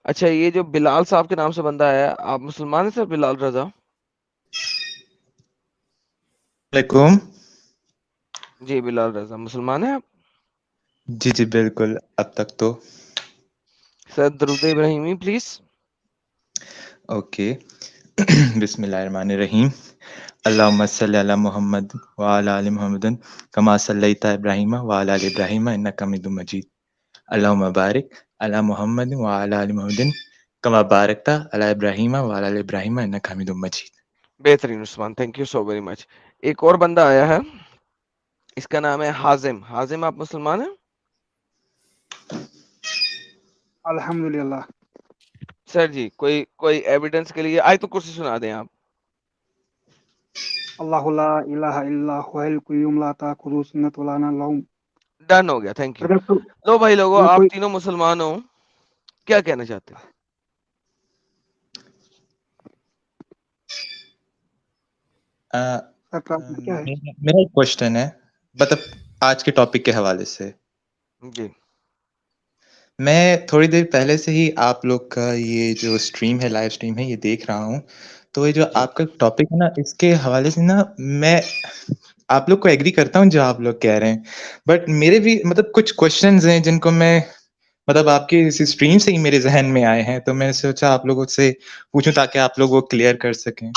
اچھا یہ جو بلال صاحب کے نام سے بندہ ہے آپ مسلمان ہیں سر؟ بلال رضا علیکم. جی بلال رضا مسلمان ہیں آپ؟ جی جی بالکل اب تک تو. سر درود ابراہیمی پلیز. اوکے. بسم اللہ الرحمن الرحیم. اللہم صلی علی محمد وعلی آل محمد کما صلیت ابراہیم وعلی آل ابراہیم انک حمید مجید. اللہم بارک علی محمد وعلی آل محمد کما بارکت علی ابراہیم وعلی آل ابراہیم انک حمید مجید. بہترین Usman, thank you so very much. ایک اور بندہ آیا ہے، اس کا نام ہے حازم. حازم آپ مسلمان ہیں؟ الحمدللہ. سر جی کوئی ایویڈنس کے لیے آیت الکرسی سنا دیں آپ. اللہ لا الہ الا هو الحی القیوم لا تاخذہ سنۃ ولا نوم. ڈن ہو گیا، تھینک یو. اگر لو بھائی لوگوں، اگر آپ کوئی تینوں مسلمان ہو، کیا کہنا چاہتے ہیں؟ کیا ہے؟ میرا ایک کوشچن ہے، مطلب آج کے ٹاپک کے حوالے سے. جی میں تھوڑی دیر پہلے سے ہی آپ لوگ کا یہ جو اسٹریم ہے، لائیو اسٹریم ہے، یہ دیکھ رہا ہوں. تو یہ جو جی آپ کا ٹاپک ہے نا، اس کے حوالے سے نا میں آپ لوگ کو ایگری کرتا ہوں جو آپ لوگ کہہ رہے ہیں، بٹ میرے بھی مطلب کچھ کوشچنز ہیں جن کو میں مطلب آپ کی اس اسٹریم سے ہی میرے ذہن میں آئے ہیں، تو میں نے سوچا آپ لوگوں سے پوچھوں تاکہ آپ لوگ وہ کلیئر کر سکیں.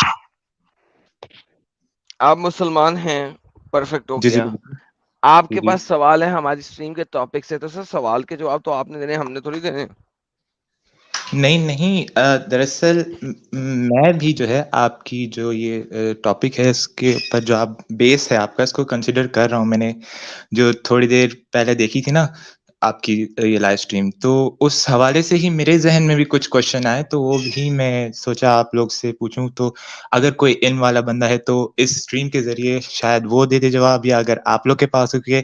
آپ مسلمان ہیں، پرفیکٹ ہو جی جی گیا. بالکل. آپ جی کے جی. پاس سوال ہے ہماری اسٹریم کے ٹاپک سے، تو سر سوال کے جواب تو آپ نے دینے، ہم نے تھوڑی دینے. نہیں دراصل میں بھی جو ہے آپ کی جو یہ ٹاپک ہے اس کے اوپر جو آپ بیس ہے آپ کا، اس کو کنسیڈر کر رہا ہوں. میں نے جو تھوڑی دیر پہلے دیکھی تھی نا آپ کی یہ لائیو اسٹریم، تو اس حوالے سے ہی میرے ذہن میں بھی کچھ کوشچن آئے، تو وہ بھی میں سوچا آپ لوگ سے پوچھوں. تو اگر کوئی علم والا بندہ ہے تو اس اسٹریم کے ذریعے شاید وہ دے دے جواب، یا اگر آپ لوگ کے پاس ہو کہ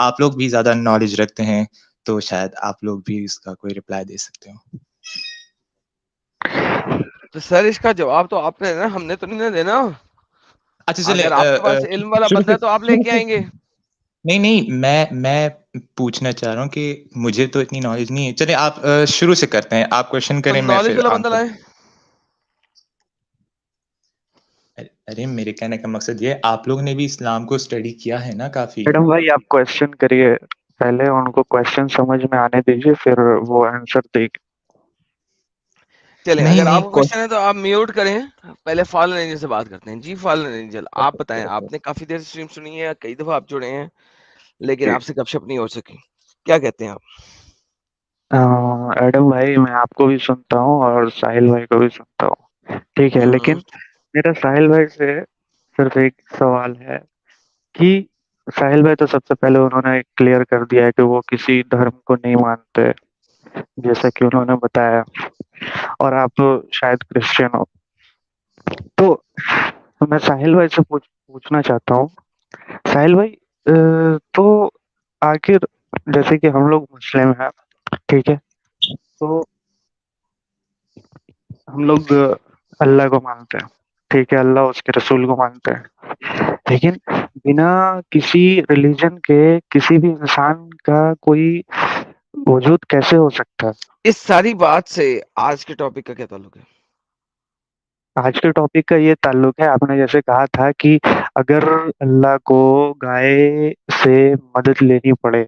آپ لوگ بھی زیادہ نالج رکھتے ہیں تو شاید آپ لوگ بھی اس کا کوئی رپلائی دے سکتے ہو. تو سر اس کا جواب تو آپ نے دینا، ہم نے تو نہیں دینا. اچھا چلیں اگر آپ کے پاس علم والا شروع بندہ ہے تو آپ لے کے سے آئیں گے. نہیں میں پوچھنا چاہ رہا ہوں کہ مجھے تو اتنی نالج نہیں ہے. چلیں آپ شروع سے کرتے ہیں، آپ کوشچن تو کریں میں نالج پھر والا بندہ آنسر. لائیں. ارے میرے کہنے کا مقصد یہ ہے آپ لوگ نے بھی اسلام کو اسٹڈی کیا ہے نا کافی. میڈم بھائی آپ کوشچن کریے، پہلے ان کو کوشچن سمجھ میں آنے دیجیے پھر وہ آنسر دے گی. چلیں نہیں اگر آپ کو نہیں کوشچن ہے تو آپ میوٹ کریں. پہلے فالن اینجل سے بات کرتے ہیں. جی فالن اینجل آپ بتائیں، آپ نے کافی دیر اسٹریم سنی ہے، کئی دفعہ آپ جڑے ہیں، لیکن آپ سے گپ شپ نہیں ہو سکی. کیا کہتے ہیں آپ؟ ایڈم بھائی میں آپ کو بھی سنتا ہوں اور ساحل بھائی کو بھی سنتا ہوں، ٹھیک ہے، لیکن میرا ساحل بھائی سے صرف ایک سوال ہے کہ ساحل بھائی تو سب سے پہلے انہوں نے کلیئر کر دیا ہے کہ وہ کسی دھرم کو نہیں مانتے جیسا کہ انہوں نے بتایا، اور آپ شاید کرسچن ہو. تو میں ساحل بھائی سے پوچھنا چاہتا ہوں، ساحل بھائی تو آخر جیسے کہ ہم لوگ مسلم ہیں، ٹھیک ہے، تو ہم لوگ اللہ کو مانتے ہیں، ٹھیک ہے، اللہ اس کے رسول کو مانتے ہیں، لیکن بنا کسی ریلیجن کے کسی بھی انسان کا کوئی وجود کیسے ہو سکتا ہے؟ اس ساری بات سے آج کے ٹاپک کا کیا تعلق ہے؟ آج کے ٹاپک کا یہ تعلق ہے، آپ نے جیسے کہا تھا کہ اگر اللہ کو گائے سے مدد لینی پڑے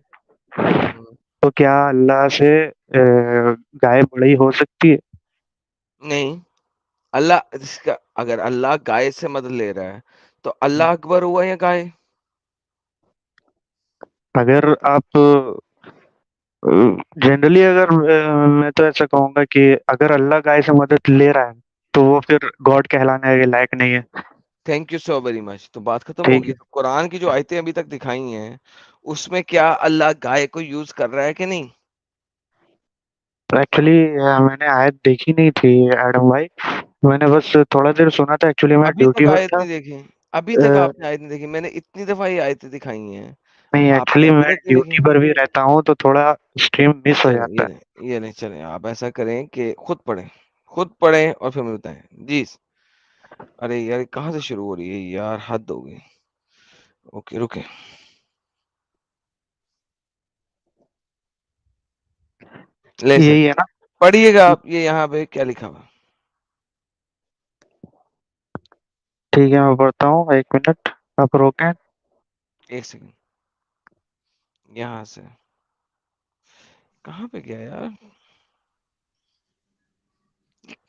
تو کیا اللہ سے گائے بڑی ہو سکتی ہے؟ نہیں، اللہ اگر اللہ گائے سے مدد لے رہا ہے تو اللہ اکبر ہوا یا گائے؟ اگر آپ جنرلی اگر میں تو ایسا کہوں گا کہ اگر اللہ گائے سے مدد لے رہا ہے تو وہ پھر گاڈ کہلانے کے لائق نہیں ہے. تھینک یو سو ویری مچ. تو بات ختم ٹھیک ہوگی. تو قرآن کی جو آیتیں ابھی تک دکھائی ہیں اس میں کیا اللہ گائے کو یوز کر رہا ہے کہ نہیں؟ ہے، ایکچولی میں نے آیت دیکھی نہیں تھی ایڈم بھائی، میں نے بس تھوڑا دیر سنا تھا، ایکچولی میں ابھی تک ڈیوٹی پر آیت تھا. نہیں دیکھی؟ ابھی تک آپ نے آیت نہیں دیکھی؟ میں نے اتنی دفعہ یہ آیتیں دکھائی ہیں، نہیں آپ نے ایکچولی ابھی میں تک نہیں دیکھی؟ ڈیوٹی پر بھی رہتا ہوں تو تھوڑا اسٹریم مس ہو چلیں جاتا ہے. یہ نہیں چلیں، آپ ایسا کریں کہ خود پڑھیں اور پھر مجھے بتائیں. جی ارے یار کہاں سے شروع ہو رہی ہے یار، حد ہو گئی. اوکے رکے. لے سر. یہی ہے نا؟ پڑھیے گا آپ یہ یہاں پہ کیا لکھا ہوا. ٹھیک ہے میں پڑھتا ہوں، 1 منٹ آپ روکیں. 1 سیکنڈ. یہاں سے کہاں پہ گیا یار؟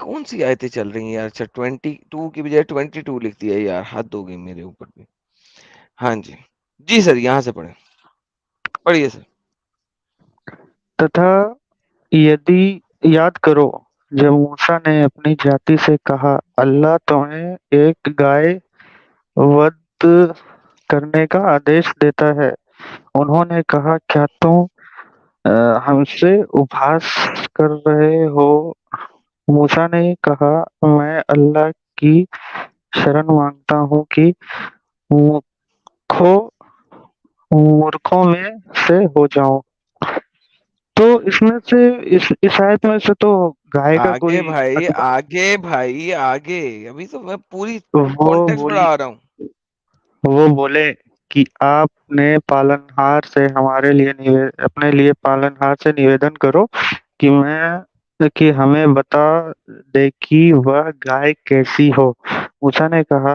کون سی آیتیں چل رہی ہیں یار؟ اچھا 22 کی بجائے 22 لکھ دیا یار، حد ہو گئی میرے اوپر بھی. ہاں جی جی سر یہاں سے پڑھیں، پڑھیے سر. تتھا یدی یاد کرو جب موسیٰ نے اپنی جاتی سے کہا اللہ تمہیں ایک گائے ود کرنے کا آدیش دیتا ہے، انہوں نے کہا کیا تم ہم سے اپہاس کر رہے ہو؟ موسیٰ نے کہا میں اللہ کی شرن مانگتا ہوں کہ مورخوں میں سے ہو جاؤں. تو اس میں سے اس آیت میں سے تو گائے کا آگے کوئی بھائی آگے بھائی آگے، ابھی تو میں پوری کانٹیکسٹ وہ بڑھا رہا ہوں. وہ بولے کہ آپ نے پالنہار سے ہمارے لیے اپنے لیے پالنہار سے نویدن کرو کہ ہمیں بتا دے کہ وہ گائے کیسی ہو. موسیٰ نے کہا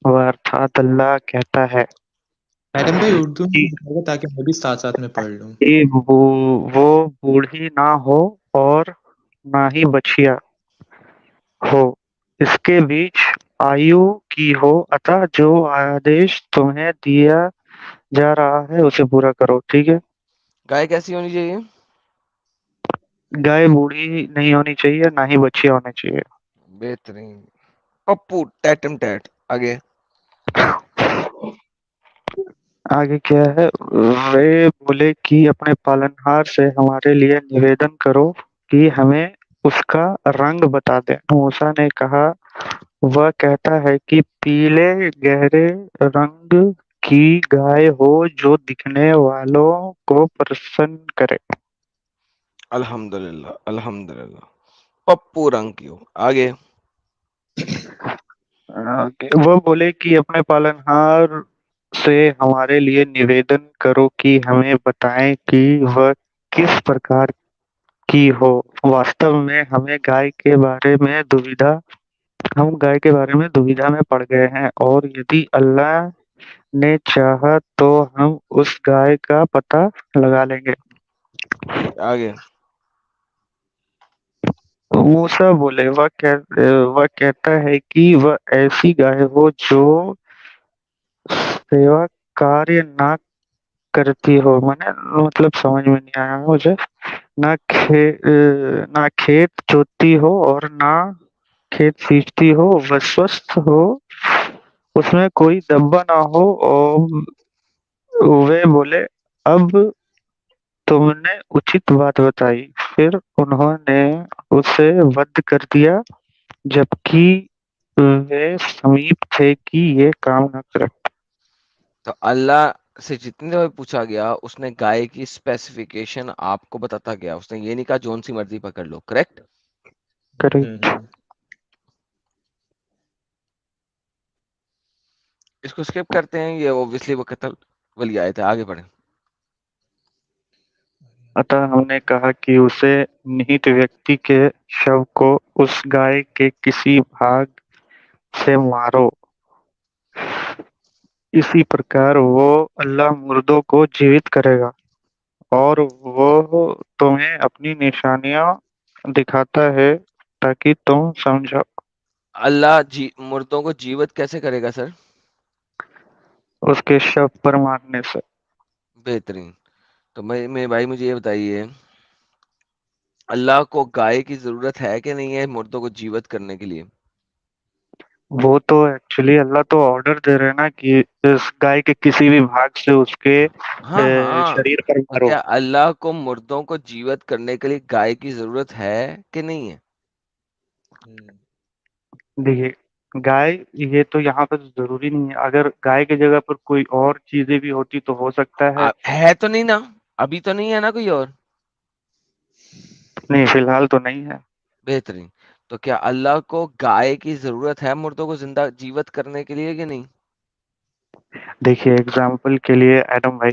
وہ ارتھات اللہ کہتا ہے میڈم بھائی اردو میں کہ بتائے گا تاکہ میں بھی ساتھ ساتھ میں پڑھ لوں. وہ بوڑھی نہ ہو اور نہ ہی بچیا ہو، اس کے بیچ آیو کی ہو، اتا جو آدیش تمہیں دیا جا رہا ہے اسے پورا کرو. ٹھیک ہے. گائے کیسی ہونی چاہیے؟ گائے بوڑھی نہیں ہونی چاہیے، نہ ہی بچیا ہونی چاہیے. بہترین پپو ٹیٹم ٹیٹ. آگے آگے کیا ہے؟ وہ بولے کہ اپنے پالنہار سے ہمارے لیے نویدن کرو کہ ہمیں اس کا رنگ بتا دے. موسیٰ نے کہا وہ کہتا ہے کہ پیلے گہرے رنگ کی گائے ہو جو دکھنے والوں کو پرسن کرے. الحمدللہ الحمدللہ پپو رنگ کی ہو. آگے وہ بولے کہ اپنے پالنہار سے ہمارے لیے نویدن کرو کہ ہمیں بتائیں کہ وہ کس پرکار کی ہو. واستو میں ہم گائے کے بارے میں دویدھا میں پڑ گئے ہیں، اور یدی اللہ نے چاہا تو ہم اس گائے کا پتہ لگا لیں گے. آگے موسیٰ بولے وہ کہتا ہے کہ وہ ایسی گائے ہو جو سیوا کاریہ نہ کرتی ہو. مطلب سمجھ میں نہیں آیا مجھے. نہ کھیت جوتتی ہو اور نہ کھیت سینچتی ہو، وہ سوستھ ہو، اس میں کوئی دبا نہ ہو. اور وہ بولے اب تم نے اچت بات بتائی. پھر انہوں نے اسے ود کر دیا جبکہ وہ سمیپ تھے کہ یہ کام نہ کرے. تو اللہ سے جتنی دفعہ پوچھا گیا اس نے گائے کی اسپیسیفیکیشن آپ کو بتاتا گیا. اس نے یہ نہیں کہا جون سی مرضی پکڑ لو. کریکٹ؟ کریکٹ. اس کو اسکپ کرتے ہیں، یہ اوبویسلی وہ قتل والی آئے تھے. آگے بڑھیں. عطا ہم نے کہا کہ اسے نہت ویکتی کے شو کو اس گائے کے کسی بھاگ سے مارو، اسی پرکار وہ اللہ مردوں کو جیوت کرے گا، اور وہ تمہیں اپنی نشانیاں دکھاتا ہے تاکہ تم سمجھو. اللہ مردوں کو جیوت کیسے کرے گا سر؟ اس کے شو پر مارنے سے. بہترین. تو میں بھائی مجھے یہ بتائیے اللہ کو گائے کی ضرورت ہے کہ نہیں ہے مردوں کو جیوت کرنے کے لیے؟ وہ تو ایکچولی اللہ تو آرڈر دے رہے نا کہ اس گائے کے کسی بھی بھاگ سے اس کے ہاں ہاں. شریر پر تو مارو. کیا اللہ کو مردوں کو جیوت کرنے کے لیے گائے کی ضرورت ہے کہ نہیں ہے؟ دیکھیے گائے یہ تو یہاں پہ ضروری نہیں ہے. اگر گائے کی جگہ پر کوئی اور چیزیں بھی ہوتی تو ہو سکتا ہے. ہے تو نہیں نا، ابھی تو نہیں ہے نا کوئی اور. نہیں فی الحال تو نہیں ہے. بہترین. تو کیا اللہ کو گائے کی ضرورت ہے مردوں کو زندہ جیوت کرنے کے لیے کہ نہیں؟ دیکھیے اگزامپل کے لیے ایڈم بھائی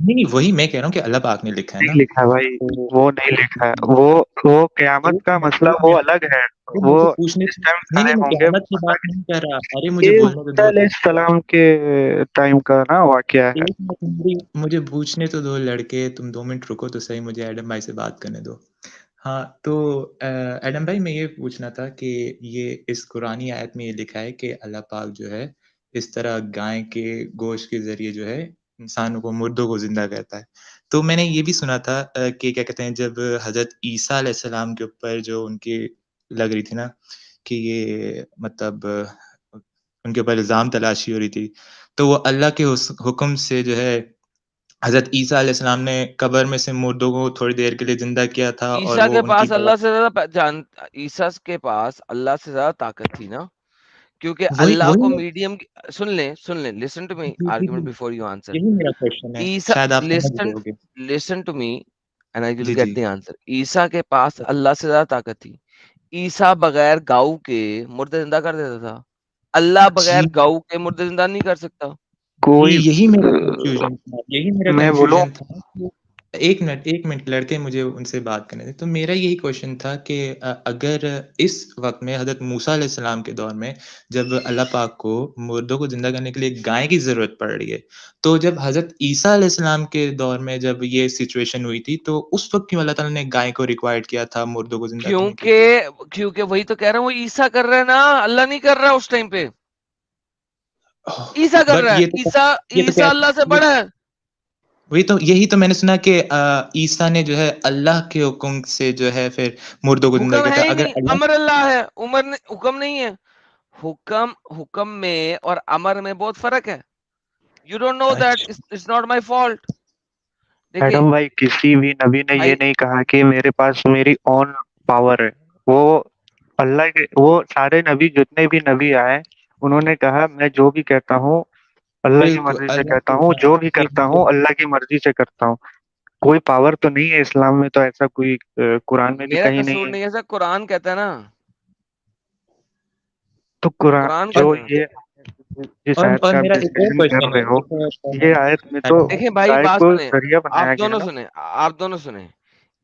نہیں وہی میں کہہ رہا ہوں کہ اللہ پاک نے لکھا ہے نا. نہیں لکھا بھائی، تو وہ نہیں لکھا ہے. وہ قیامت کا مسئلہ وہ الگ ہے. وہ مجھے پوچھنے جس ٹائم نہیں کھڑے نہیں میں ہوں گے قیامت وہ کی الگ بات نہیں کر رہا. ارے ہے. مجھے یہ بولنے تو موسیٰ دو. علیہ السلام کے ٹائم کا نا واقعہ ہے. ایک منٹ مجھے پوچھنے تو دو لڑکے. تم 2 منٹ رکو تو صحیح. مجھے ایڈم بھائی سے بات کرنے دو. ہاں تو ایڈم بھائی میں یہ پوچھنا تھا کہ یہ اس قرآنی آیت میں یہ لکھا ہے کہ اللہ پاک جو ہے اس طرح گائے کے گوشت کے ذریعے جو ہے انسانوں کو مردوں کو زندہ کرتا ہے. تو میں نے یہ بھی سنا تھا کہ کیا کہتے ہیں جب حضرت عیسیٰ علیہ السلام کے اوپر جو ان کی لگ رہی تھی نا کہ یہ مطلب ان کے اوپر الزام تلاشی ہو رہی تھی تو وہ اللہ کے حکم سے جو ہے حضرت عیسیٰ علیہ السلام نے قبر میں سے مردوں کو تھوڑی دیر کے لیے زندہ کیا تھا اور عیسیٰ وہ کے ان کی پاس اللہ سے زیادہ عیسیٰ کے پاس اللہ سے زیادہ طاقت تھی نا، کیونکہ وہی اللہ کو وہی میڈیم سن لیں listen to me argument before you answer. یہی میرا کوشچن ہے. عیسیٰ شاید آپ سمجھ لسن گئے ہوگے. Listen to me and I will جی گیٹ جی دی آنسر. عیسیٰ کے پاس اللہ سے زیادہ طاقت تھی. عیسیٰ بغیر گاؤ کے مردے زندہ کر دیتا تھا. اللہ بغیر جی گاؤ کے مردے زندہ نہیں کر سکتا. کوئی یہی میرا کنفیوژن تھا. یہی میرا میں بولوں کنفیوژن تھا. ایک منٹ لڑکے مجھے ان سے بات کرنے تھے. تو میرا یہی کوشچن تھا کہ اگر اس وقت میں حضرت موسیٰ علیہ السلام کے دور میں جب اللہ پاک کو مردوں کو زندہ کرنے کے لیے گائے کی ضرورت پڑ رہی ہے تو جب حضرت عیسیٰ علیہ السلام کے دور میں جب یہ سچویشن ہوئی تھی تو اس وقت کیوں اللہ تعالیٰ نے گائے کو ریکوائرڈ کیا تھا مردوں کو زندہ کرنے کے لیے؟ کیونکہ وہی تو کہہ رہا ہوں، وہ عیسیٰ کر رہا ہے نا، اللہ نہیں کر رہا اس ٹائم پہ. عیسیٰ کر بٹ رہا ہے. عیسیٰ اللہ سے بڑا ہے. وہی تو یہی تو میں نے سنا کہ عیسیٰ نے جو ہے اللہ کے حکم سے جو ہے پھر مردوں کو زندہ حکم کیا ہے تھا. ہی اگر نہیں، اللہ امر اللہ ہے. حکم نہیں ہے. حکم میں اور امر میں بہت فرق ہے. You don't know that. It's not my fault. دیکھیں ایڈم بھائی کسی بھی نبی نے یہ نہیں کہا کہ میرے پاس میری اون پاور ہے. وہ اللہ کے وہ سارے نبی جتنے بھی نبی آئے انہوں نے کہا میں جو بھی کہتا ہوں اللہ کی مرضی سے کہتا ہوں، جو بھی کرتا ہوں اللہ کی مرضی سے کرتا ہوں. کوئی پاور تو نہیں ہے اسلام میں، تو ایسا کوئی قرآن میں بھی میرا کہیں قصور نہیں ہے. نہیں ہے سر، قرآن کہتا ہے نا. تو قرآن قرآن جو کہتا ہے. یہ جس آیت اور کا آپ میرا ایک اور ڈسکشن کر کوشچن رہے ہو ہے. یہ آیت میں تو دیکھیں بھائی گائے بات کو سنیں، ذریعہ آپ بنایا گیا دونوں نا. سنیں.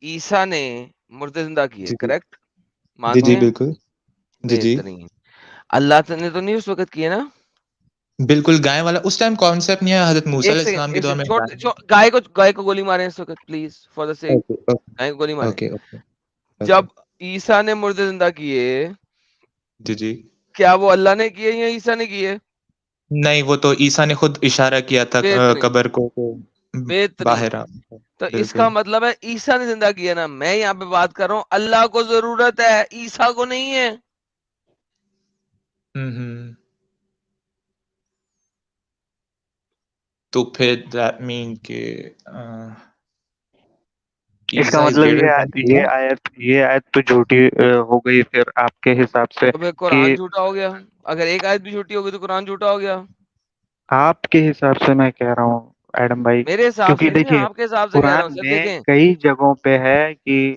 عیسیٰ نے مردے زندہ کیے، جی کریکٹ جی مانتے جی ہیں؟ بالکل. جی جی بہترین. اللہ نے تو نہیں اس وقت کیے نا. بالکل. گائے والا اس ٹائم کانسیپٹ نہیں ہے. حضرت موسیٰ ایک علیہ السلام کے دور میں سیکنڈ، گائے کو گولی مارے اس وقت پلیز فار دا سیک. گائے کو گولی مارے. اوکے جب عیسیٰ نے مردے زندہ کیے، جی جی کیا وہ اللہ نے کیے یا عیسیٰ نے کیے؟ نہیں وہ تو عیسیٰ نے خود اشارہ کیا تھا بہترین قبر کو بہترین. باہر آ. تو اس بالکل. کا مطلب ہے عیسیٰ نے زندہ کیا نا. میں یہاں پہ بات کر رہا ہوں اللہ کو ضرورت ہے، عیسیٰ کو نہیں ہے. تو پھر دیٹ مین کہ اس کا مطلب یہ آیت تو جھوٹی ہو گئی پھر آپ کے حساب سے تو پھر کہ قرآن جھوٹا ہو گیا. اگر ایک آیت بھی جھوٹی ہوگی تو قرآن جھوٹا ہو گیا. آپ کے حساب سے میں کہہ رہا ہوں ایڈم بھائی، میرے حساب کیونکہ سے نہیں، میں دیکھیے آپ کے حساب سے کہہ رہا ہوں قرآن سر. میں دیکھیں کئی جگہوں پہ ہے کہ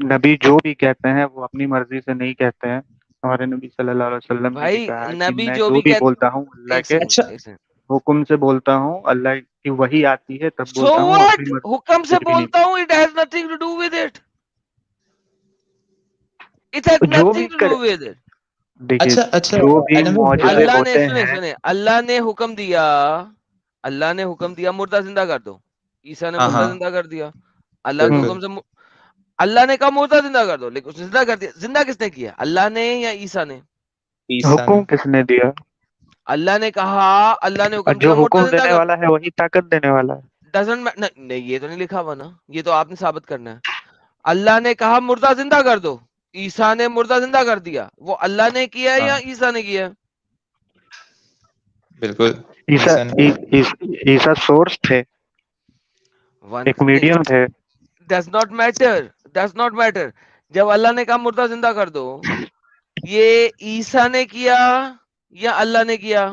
نبی جو بھی کہتے ہیں وہ اپنی مرضی سے نہیں کہتے ہیں. ہمارے نبی صلی اللہ علیہ وسلم نے بھی بھائی کہا کہ نبی میں جو جو بھی بھی کہتے. بولتا ہوں اللہ ایک کے سیکنڈ. حکم سے بولتا ہوں، اللہ کی وحی آتی ہے تب سو بولتا ہوں، واٹ، اپنی مرضی حکم سے کچھ بھی نہیں. بولتا ہوں. It has nothing to do with it. It has جو بھی nothing to do with it. دیکھیے اچھا جو بھی معجزے اللہ نے ہوتے ہیں سنے اللہ نے حکم دیا مردہ زندہ کر دو. عیسیٰ نے مردہ زندہ کر دیا اللہ کے حکم سے. اللہ نے کہا مردہ زندہ کر دو، لیکن اس نے زندہ کر دیا. زندہ کس نے کیا، اللہ نے یا عیسیٰ نے؟ حکم کس نے دیا؟ اللہ نے کہا، اللہ نے حکم جو دیا مردہ حکم زندہ دینے کر. والا ہے وہی طاقت دینے والا ہے. نہیں یہ تو نہیں لکھا ہوا نا، یہ تو آپ نے ثابت کرنا ہے. اللہ نے کہا مردہ زندہ کر دو، عیسیٰ نے مردہ زندہ کر دیا. وہ اللہ نے کیا یا عیسیٰ نے کیا؟ بالکل عیسیٰ سورس تھے، ایک میڈیم تھے. Does not matter. جب اللہ نے کہا مردہ زندہ کر دو، یہ عیسیٰ نے کیا یا اللہ نے کیا؟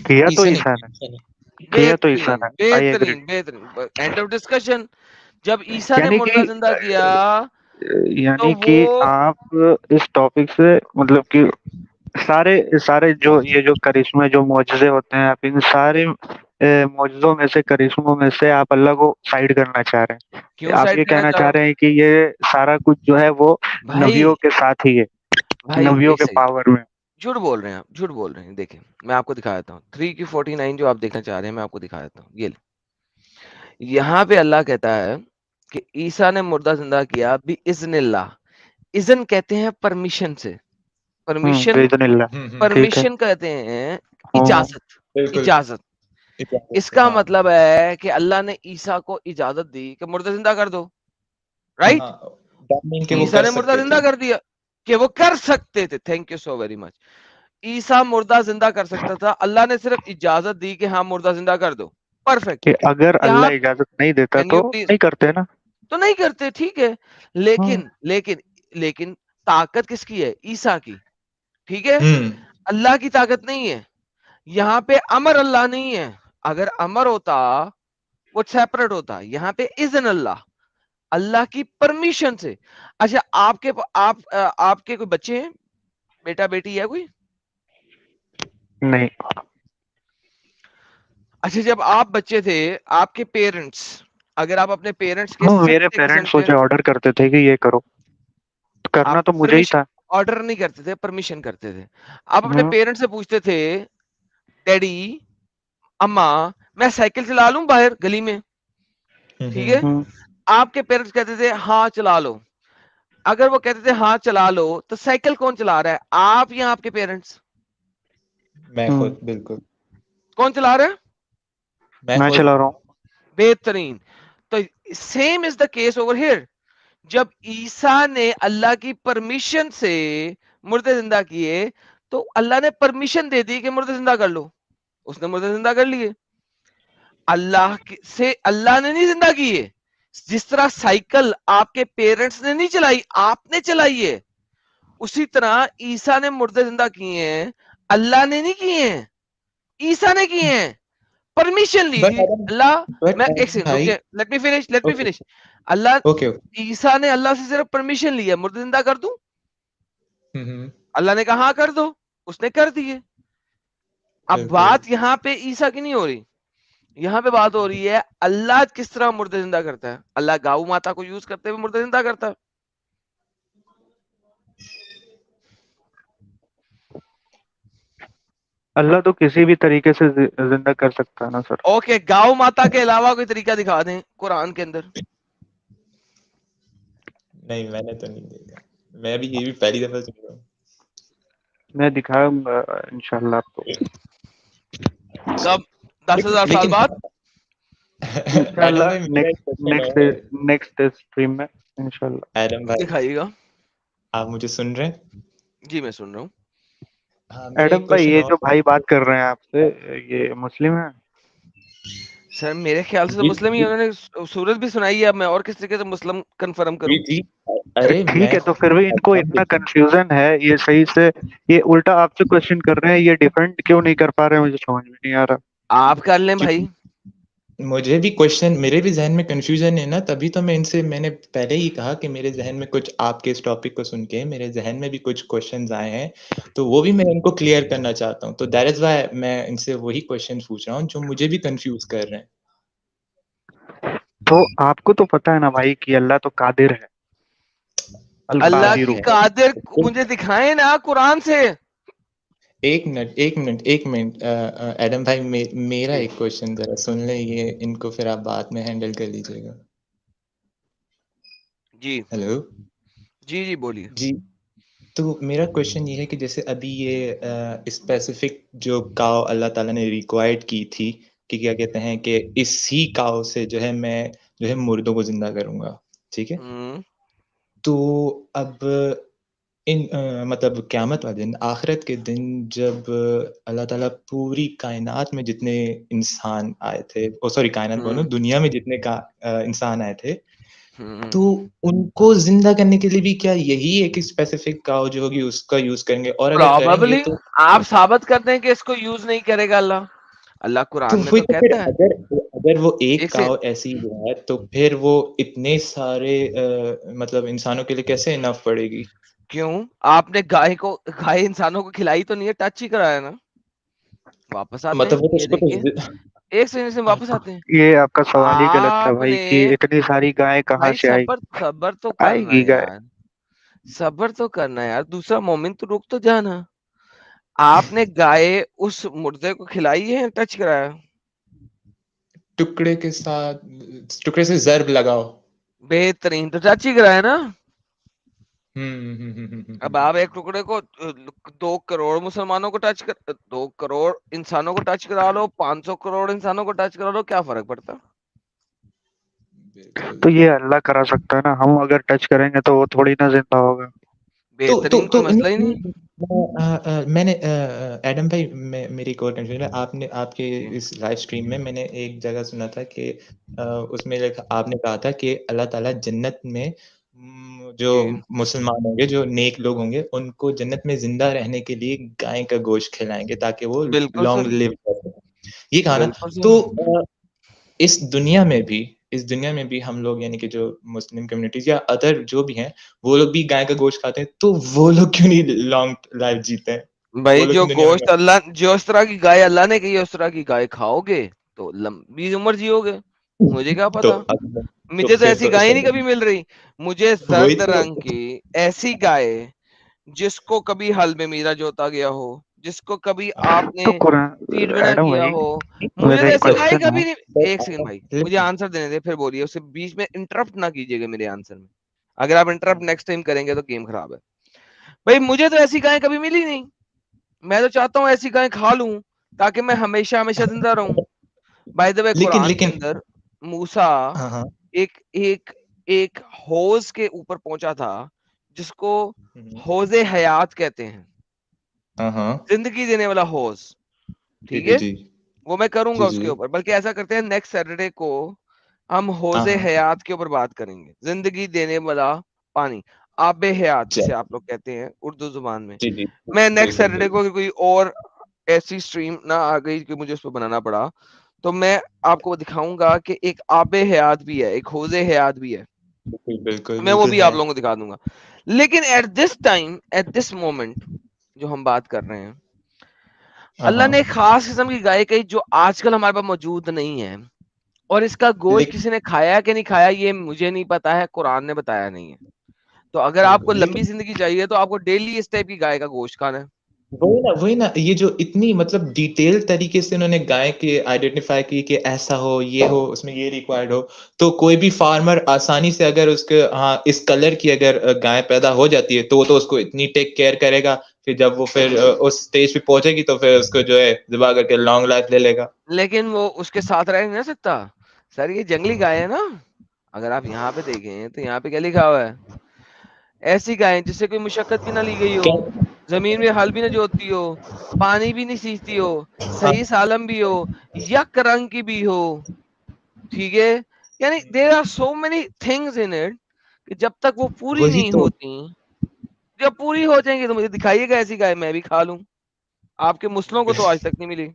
کیا تو عیسیٰ نے. بہترین اینڈ آف ڈسکشن. جب عیسیٰ نے مردہ زندہ کیا یعنی تو کہ وہ آپ اس ٹاپک سے مطلب کہ سارے جو یہ جو کرشمے جو معجزے ہوتے ہیں، آپ ان سارے معجزوں میں سے، کرشموں میں سے آپ اللہ کو سائڈ کرنا چاہ رہے ہیں. کیوں آپ سائڈ یہ کرنا کہنا چاہ چاہ رہا رہے ہیں کہ یہ سارا کچھ جو ہے وہ ہوں بھائی؟ نبیوں کے ساتھ ہی ہے، بھائی نبیوں ایک کے سیکنڈ، پاور میں. جھوٹ بول رہے ہیں آپ، جھوٹ بول رہے ہیں. دیکھیں میں آپ کو دکھا دیتا ہوں 3 کی 49 جو آپ دیکھنا چاہ رہے ہیں، میں آپ کو دکھا دیتا ہوں. یہ لیں. یہاں پہ اللہ کہتا ہے کہ عیسیٰ نے مردہ زندہ کیا بھی اذن اللہ. اذن کہتے ہیں پرمیشن سے، پرمیشن، بإذن اللہ. ٹھیک ہے. پرمیشن کہتے ہیں اجازت، بالکل اجازت. اس کا مطلب ہے کہ اللہ نے عیسیٰ کو اجازت دی کہ مردہ زندہ کر دو، رائٹ؟ عیسیٰ نے مردہ زندہ کر دیا کہ وہ کر سکتے تھے. Thank you so very much. Isa مردہ زندہ کر سکتا تھا، اللہ نے صرف اجازت دی کہ ہاں مردہ زندہ کر دو. پرفیکٹ. کہ اگر یہاں اللہ اجازت نہیں دیتا کین تو یو پلیز، نہیں کرتے نا. تو نہیں کرتے، ٹھیک ہے. لیکن طاقت کس کی ہے؟ عیسیٰ کی. ٹھیک ہے، اللہ کی طاقت نہیں ہے. یہاں پہ امر اللہ نہیں ہے. اگر امر ہوتا وہ سیپریٹ ہوتا. یہاں پہ اذن اللہ، اللہ کی پرمیشن سے. اچھا آپ کے کوئی بچے ہیں؟ بیٹا بیٹی ہے کوئی؟ نہیں. اچھا جب آپ بچے تھے، آپ کے پیرنٹس، اگر آپ اپنے پیرنٹس کے میرے سچے پیرنٹس قسم کے، مجھے آرڈر کرتے تھے کہ یہ کرو، کرنا آپ تو مجھے ہی پرمیشن تھا. آرڈر نہیں کرتے تھے، پرمیشن کرتے تھے. آپ اپنے ہوں. پیرنٹس سے پوچھتے تھے ڈیڈی اما میں سائیکل چلا لوں باہر گلی میں؟ ٹھیک ہے، ہوں. آپ کے پیرنٹس کہتے تھے ہاں چلا لو. اگر وہ کہتے تھے ہاں چلا لو، تو سائیکل کون چلا رہا ہے؟ آپ یا آپ کے پیرنٹس؟ میں خود. بالکل کون چلا رہا ہے؟ میں چلا رہا ہوں. بہترین. تو same is the case over here. جب عیسیٰ نے اللہ کی پرمیشن سے مردے زندہ کیے، تو اللہ نے پرمیشن دے دی کہ مردے زندہ کر لو. اس نے مردے زندہ کر لیے. اللہ سے اللہ نے نہیں زندہ کیے. جس طرح سائیکل آپ کے پیرنٹس نے نہیں چلائی، آپ نے چلائی ہے، اسی طرح عیسیٰ نے مردے زندہ کیے ہیں، اللہ نے نہیں کیے ہیں، عیسیٰ نے کیے ہیں. پرمیشن لی تھی اللہ. میں ایک سیکنڈ لیٹ می فنش. اللہ عیسیٰ نے اللہ سے صرف پرمیشن لی ہے مردے زندہ کر دوں. اللہ نے کہا ہاں کر دو، اس نے کر دیے. اب بات یہاں پہ عیسیٰ کی نہیں ہو رہی، یہاں پہ بات ہو رہی ہے اللہ کس طرح مردے زندہ کرتا ہے. اللہ گاؤ ماتا کو یوز کرتے ہوئے مردے زندہ کرتا ہے. اللہ تو کسی بھی طریقے سے زندہ کر سکتا ہے نا سر. اوکے، گاؤ ماتا کے علاوہ کوئی طریقہ دکھا دیں قرآن کے اندر. نہیں میں نے تو نہیں دیکھا، میں بھی یہ بھی پہلی دفعہ سن رہا ہوں. میں دکھاؤں گا انشاءاللہ آپ کو. کب؟ 10,000 سال بعد انشاءاللہ نیکسٹ اسٹریم میں انشاءاللہ. ایڈم بھائی دکھائیے گا. آپ مجھے سن رہے ہیں؟ جی میں سن رہا ہوں. ایڈم بھائی یہ جو بھائی بات کر رہے ہیں آپ سے، یہ مسلم ہیں؟ سر میرے خیال سے تو مسلم ہی، انہوں نے سورت بھی سنائی ہے. اب میں اور کس طریقے سے مسلم کنفرم کروں؟ جی ارے ٹھیک ہے، تو پھر بھی ان کو اتنا کنفیوژن ہے، یہ صحیح سے یہ الٹا آپ سے کوشچن کر رہے ہیں، یہ ڈیفینڈ کیوں نہیں کر پا رہے ہیں؟ مجھے سمجھ میں نہیں آ رہا. آپ کر لیں بھائی. مجھے بھی کوشچن، میرے بھی ذہن میں کنفیوژن ہے نا، تبھی تو میں نے پہلے ہی کہا کہ میرے ذہن میں کچھ، آپ کے اس ٹاپک کو سن کے میرے ذہن میں بھی کچھ کوشچنز آئے ہیں، تو وہ بھی میں ان کو کلیئر کرنا چاہتا ہوں. تو دیٹ از وائی میں ان سے وہی کوشچن پوچھ رہا ہوں جو مجھے بھی کنفیوز کر رہے ہیں. تو آپ کو تو پتا ہے نا بھائی کہ اللہ تو قادر ہے. اللہ کی قادر مجھے دکھائیں نا قرآن سے. ایک منٹ ایڈم بھائی، میرا ایک کوشچن ذرا سن لیں، یہ ان کو پھر آپ بعد میں ہینڈل کر لیجیے گا. جی ہیلو. جی بولیے. جی تو میرا کوشچن یہ ہے کہ جیسے ابھی یہ اسپیسیفک جو کاؤ اللہ تعالیٰ نے ریکوائرڈ کی تھی کہ کیا کہتے ہیں کہ اسی کاؤ سے جو ہے میں جو ہے مردوں کو زندہ کروں گا، ٹھیک ہے؟ تو اب مطلب قیامت والے دن، آخرت کے دن، جب اللہ تعالیٰ پوری کائنات میں جتنے انسان آئے تھے، کائنات بولوں دنیا میں جتنے انسان آئے تھے، تو ان کو زندہ کرنے کے لیے بھی کیا یہی ایک اسپیسیفک کاؤ جو ہوگی اس کا یوز کریں گے؟ اور اگر کریں گے تو آپ ثابت کر دیں کہ اس کو یوز نہیں کرے گا اللہ قرآن میں تو کہتا ہے. اگر وہ ایک کاؤ ایسی ہے تو پھر وہ اتنے سارے مطلب انسانوں کے لیے کیسے انف پڑے گی؟ کیوں؟ آپ نے گائے انسانوں کو کھلائی تو نہیں ہے، ٹچ ہی کرایا نا. واپس آتے ہیں, مطلب وہ تو یہ اس کو دیکھیے تو ایک سیکنڈ سے واپس آتے ہیں. یہ آپ کا سوال ہی غلط تھا آپ بھائی نے کہ اتنی ساری گائے کہاں بھائی سے آئی. صبر تو آئے کرنا گی گائے. یار, صبر تو کرنا یار. دوسرا مومن تو رک تو جانا. آپ نے گائے اس مردے کو کھلائی ہے, ٹچ کرایا؟ ٹکڑے کے ساتھ ٹکڑے سے ضرب لگاؤ. بہترین, تو ٹچ ہی کرایا نا. ہوں اب آپ ایک ٹکڑے کو 2 کروڑ مسلمانوں کو 2 کروڑ انسانوں کو ٹچ کرا لو, 500 کروڑ انسانوں کو ٹچ کرا لو, کیا فرق پڑتا؟ تو یہ اللہ کرا سکتا ہے نا, ہم اگر ٹچ کریں گے تو وہ تھوڑی نہ زندہ ہوگا. بہترین, کوئی مسئلہ ہی نہیں. میں نے ایڈم بھائی میری ایک اور ٹینشن ہے. آپ کے جی اس لائف اسٹریم میں میں نے ایک جگہ سنا تھا کہ اس میں آپ نے کہا تھا کہ اللہ تعالیٰ جنت میں جو جی مسلمان ہوں گے, جو نیک لوگ ہوں گے, ان کو جنت میں زندہ رہنے کے لیے گائے کا گوشت کھلائیں گے تاکہ وہ بالکل لانگ سر, لیو کر سکیں. یہ کہا نا. بالکل سر. تو اس دنیا میں بھی ہم لوگ یعنی کہ جو مسلم کمیونٹیز یا ادر جو بھی ہیں وہ لوگ بھی گائے کا گوشت کھاتے ہیں, تو وہ لوگ کیوں نہیں لانگ لائف جیتے ہیں؟ بھائی جو دنیا میں گوشت اللہ, جو اس طرح کی گائے اللہ نے کہی اس طرح کی گائے کھاؤ گے تو لمبی عمر جیو گے. مجھے کیا تو پتا, مجھے تو پھر ایسی تو گائے نہیں کبھی مل رہی. مجھے وہی زرد تو رنگ کی ایسی گائے جس کو کبھی ہل میں میرا جوتا گیا ہو, جس کو کبھی آپ نے تو قرآن فیڈ میں نہ ایڈم کیا بھائی ہو, مجھے میرا تو ایک ایسی گائے کوشچن ہے. کبھی نہیں. ایک سیکنڈ بھائی, مجھے آنسر دینے دے, پھر بولیے. اسے بیچ میں انٹرپٹ نہ کیجیے گا میرے آنسر میں. اگر آپ انٹرپٹ نیکسٹ ٹائم کریں گے تو گیم خراب ہے. بھائی مجھے تو ایسی گائے کبھی ملی نہیں. میں تو چاہتا ہوں ایسی گائے کھا لوں تاکہ میں ہمیشہ ہمیشہ زندہ رہوں. بائی دا وے قرآن کے لیکن اندر موسیٰ ہاں ہاں ایک حوض کے اوپر پہنچا تھا جس کو حوض حیات کہتے ہیں, ہاں زندگی دینے والا حوض. جی ٹھیک جی ہے, جی وہ میں کروں گا جی اس کے جی اوپر. بلکہ ایسا کرتے ہیں نیکسٹ سیٹرڈے کو ہم حوض ہاں حیات کے اوپر بات کریں گے. زندگی دینے والا پانی, آب حیات جسے آپ لوگ کہتے ہیں اردو زبان میں. جی جی میں نیکسٹ بالکل سیٹرڈے بالکل کو کوئی اور ایسی سٹریم نہ آ گئی کہ مجھے اس پہ بنانا پڑا تو میں آپ کو دکھاؤں گا کہ ایک آب حیات بھی ہے, ایک حوض حیات بھی ہے. بالکل میں وہ بالکل بھی ہے. آپ لوگوں کو دکھا دوں گا. لیکن at this time, at this moment جو ہم بات کر رہے ہیں, اللہ نے ایک خاص قسم کی گائے کہی جو آج کل ہمارے پاس موجود نہیں ہے. اور اس کا گوشت کسی نے کھایا کہ نہیں کھایا یہ مجھے نہیں پتا ہے, قرآن نے بتایا نہیں ہے. تو اگر آپ کو لمبی زندگی چاہیے تو آپ کو ڈیلی اس ٹائپ کی گائے کا گوشت کھانا ہے. وہی نا, یہ جو اتنی مطلب ڈیٹیل طریقے سے انہوں نے گائے کے آئیڈینٹیفائی کی کہ ایسا ہو, یہ ہو, اس میں یہ ریکوائرڈ ہو, تو کوئی بھی فارمر آسانی سے اگر اس کے اس کلر کی اگر گائے پیدا ہو جاتی ہے تو وہ تو اس کو اتنی ٹیک کیئر کرے گا, پھر جب وہ پھر اس اسٹیج پہ پہنچے گی تو پھر اس کو جو ہے ذبح کر کے لانگ لائف لے لے گا. لیکن وہ اس کے ساتھ رہ نہیں سکتا سر. یہ جنگلی گائے ہے نا. اگر آپ یہاں پہ دیکھیں تو یہاں پہ کیا لکھا ہوا ہے, ایسی گائے جس سے کوئی مشقت بھی نہ لی گئی ہو, زمین میں ہل بھی نہ جوتتی ہو, پانی بھی نہیں سینچتی ہو, صحیح سالم بھی ہو, یک رنگ کی بھی ہو. ٹھیک ہے, یعنی there are so many things in it کہ جب تک وہ پوری وہی نہیں تو ہوتی, جب پوری ہو جائیں گی تو مجھے دکھائیے گا ایسی گائے میں بھی کھا لوں. آپ کے مسلموں کو تو آج تک نہیں ملی.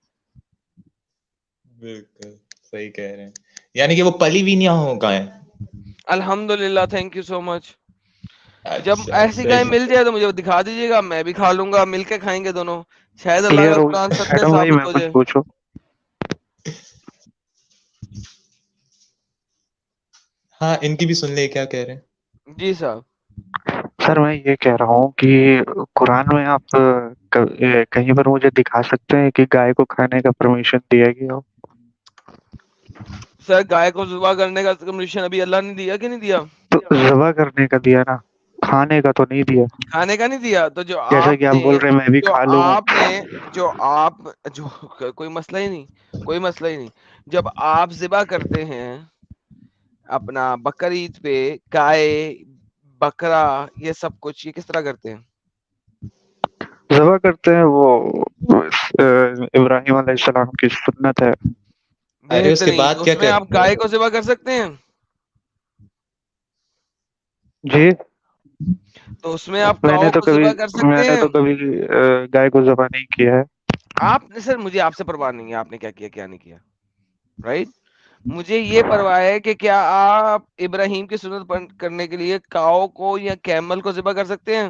بالکل صحیح کہہ رہے ہیں, یعنی کہ وہ پلی بھی نہیں ہو گائے. الحمدللہ, تھینک یو سو مچ. جب اچھا ایسی گائے صحیح. مل جائے تو مجھے دکھا دیجیے گا, میں بھی کھا لوں گا, مل کے کھائیں گے دونوں. شاید اللہ کلیئر کا ہو قرآن سچا ایڈم بھائی, ثابت میں ہو کچھ جائے. پوچھوں. ہاں ان کی بھی سن لے, کیا کہہ رہے ہیں. جی صاحب. سر میں یہ کہہ رہا ہوں کہ قرآن میں آپ کہیں پر مجھے دکھا سکتے ہیں کہ گائے کو کھانے کا پرمیشن دیا گیا ہو. سر گائے کو ذبح کرنے کا پرمیشن ابھی اللہ نے دیا کہ نہیں دیا؟ تو ذبح کرنے کا دیا نا, کھانے کا تو نہیں دیا. کھانے کا نہیں دیا. تو جیسا کہ آپ بول رہے ہیں میں بھی کھا لوں. جو کوئی مسئلہ ہی نہیں, کوئی مسئلہ ہی نہیں. جب آپ ذبح کرتے ہیں اپنا بقرعید پہ گائے بکرا یہ سب کچھ, یہ کس طرح کرتے ہیں؟ ذبح کرتے ہیں, وہ ابراہیم علیہ السلام کی سنت ہے. ارے اس کے بہترین. بعد تو کیا اس میں آپ کرتے گائے ہیں؟ کو ذبح کر سکتے ہیں؟ جی, تو اس میں آپ میں نے کاؤ تو کو کبھی ذبح کر سکتے ہیں؟ گائے کو ذبح نہیں کیا ہے. آپ نے سر, مجھے آپ سے پرواہ نہیں ہے آپ نے کیا کیا کیا نہیں کیا, رائٹ. مجھے یہ پرواہ ہے کہ کیا آپ ابراہیم کی سنت کرنے کے لیے کاؤ کو یا کیمل کو ذبح کر سکتے ہیں؟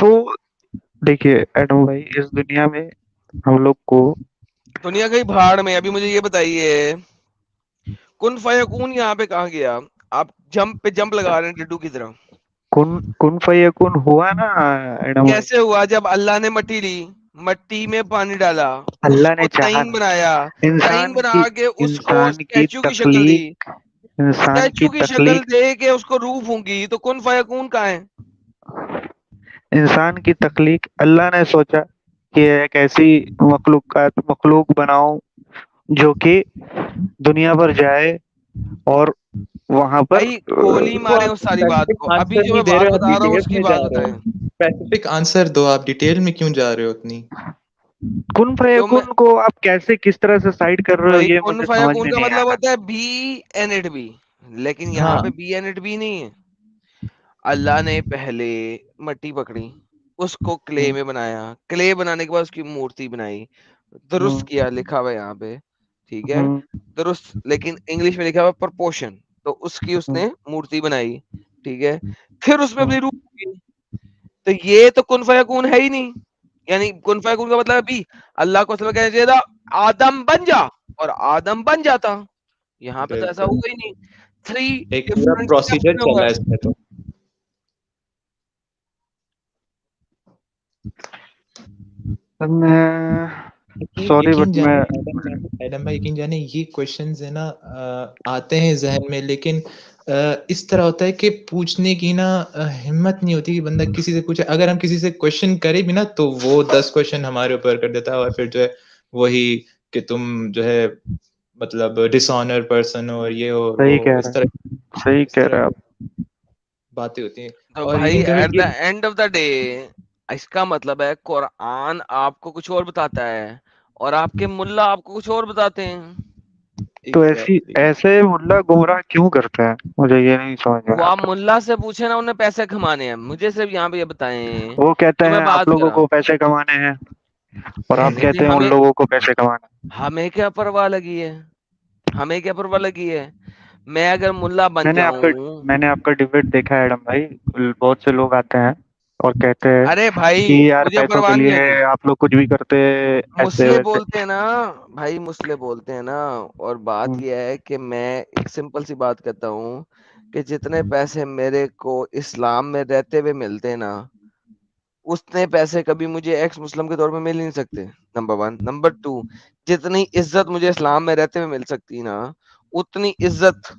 تو دیکھیے ایڈم بھائی، اس دنیا میں ہم لوگ کو دنیا گئی بھاڑ میں. ابھی مجھے یہ بتائیے کن فیکون یہاں پہ کہاں گیا؟ آپ جمپ پہ جمپ لگا رہے ہیں ڈڈو کی طرح. کن فیکون ہوا نا ایڈم بھائی. کیسے ہوا؟ جب اللہ نے مٹی لی، مٹی میں پانی ڈالا، اس اللہ نے کو چاہا تئین نا. بنایا، تئین بنا کے اس کو انسان کی اسٹیچو کی شکل دی، اسٹیچو کی شکل تخلیق دے کے اس کو روح پھونکی. تو کن فیکون کہاں ہے؟ انسان کی تخلیق اللہ نے سوچا کہ ایک ایسی مخلوق بناؤں جو کہ دنیا پر جائے اور وہاں پر بھائی گولی مارے اس ساری بات کو. ابھی جو میں بات بتا رہا ہوں اس کی بات بتائیں. اسپیسیفک آنسر دو. آپ ڈیٹیل میں کیوں جا رہے ہو اتنی؟ کن جو میں فیکون کو آپ کیسے کس طرح سے سائڈ کر رہے ہو بھائی یہ کن مجھے سمجھ فیکون میں کا نہیں مطلب آ ہوتا ہے بی این اٹ بی، لیکن یہاں ہاں پہ بی این اٹ بی نہیں ہے. اللہ نے پہلے مٹی پکڑی، اس کو کلے میں بنایا، کلے بنانے کے بعد اس کی مورتی بنائی، درست کیا، لکھا ہوا یہاں پہ، ٹھیک ہے درست، لیکن انگلش میں لکھا ہوا پرپورشن. تو اس کی اس نے مورتی بنائی، ٹھیک ہے، پھر اس میں اپنی روح کی. تو یہ تو کن فیکون ہے ہی نہیں. یعنی کن فیکون کا مطلب بھی اللہ کو اصل کہنا چاہیے تھا آدم بن جا، اور آدم بن جاتا. یہاں پہ تو ایسا بالکل، ہوا ہی نہیں. 3 ایک پورا ڈفرنٹ پروسیجر اسٹیپس میں چل ہوا رہا ہے ہے. اس میں تو. سوری یقین بٹ میں جانے ایڈم بھائی، یقین جانے یہ کوشچنز ہے نا آتے ہیں ذہن میں، لیکن اس طرح ہوتا ہے کہ پوچھنے کی نا ہمت نہیں ہوتی کہ بندہ کسی سے پوچھے. اگر ہم کسی سے کوشچن کریں بھی نا تو وہ 10 کوشچن ہمارے اوپر کر دیتا ہے، اور پھر جو ہے وہی کہ تم جو ہے مطلب ڈس آنر پرسن ہو، اور یہ ہو صحیح وہ، کہہ اس رہے طرح ہیں، صحیح اس کہہ طرح رہے ہیں کی آپ. باتیں ہوتی ہیں. تو اور بھائی یقین کرو ایٹ یہ the end of the day اس کا مطلب ہے قرآن آپ کو کچھ اور بتاتا ہے اور آپ کے ملا آپ کو کچھ اور بتاتے ہیں. تو ایگزیکٹلی ایسے ملا گمراہ کیوں کرتے ہیں؟ مجھے یہ نہیں سمجھ میں وہ آپ آتا. ملا سے پوچھے نا، انہیں پیسے کمانے ہیں. مجھے صرف یہاں پہ یہ بتائیں وہ کہتے جو میں ہیں آپ بات لوگوں کرا. کو پیسے کمانے ہیں، اور آپ کہنے دیں کہتے ہیں ان ہمیں، لوگوں کو پیسے کمانا. ہمیں کیا پرواہ لگی ہے، ہمیں کیا پرواہ لگی ہے. میں اگر ملا بن جاؤں، میں نے آپ کا ڈبیٹ دیکھا ہے ایڈم بھائی. بہت سے لوگ آتے ہیں اور کہتے ہیں ارے بھائی کہ یار مجھے پیسوں کے پرواہ نہیں لیے لگی. آپ لوگ کچھ بھی کرتے ایسے مسئلے ویسے. بولتے ہیں نا بھائی، مسئلے بولتے ہیں نا. اور بات یہ ہے کہ میں ایک سمپل سی بات کہتا ہوں کہ جتنے پیسے میرے کو اسلام میں رہتے ہوئے ملتے نا، اتنے پیسے کبھی مجھے ایکس مسلم کے طور پہ مل نہیں سکتے. نمبر 1. نمبر 2، جتنی عزت مجھے اسلام میں رہتے ہوئے مل سکتی نا، اتنی عزت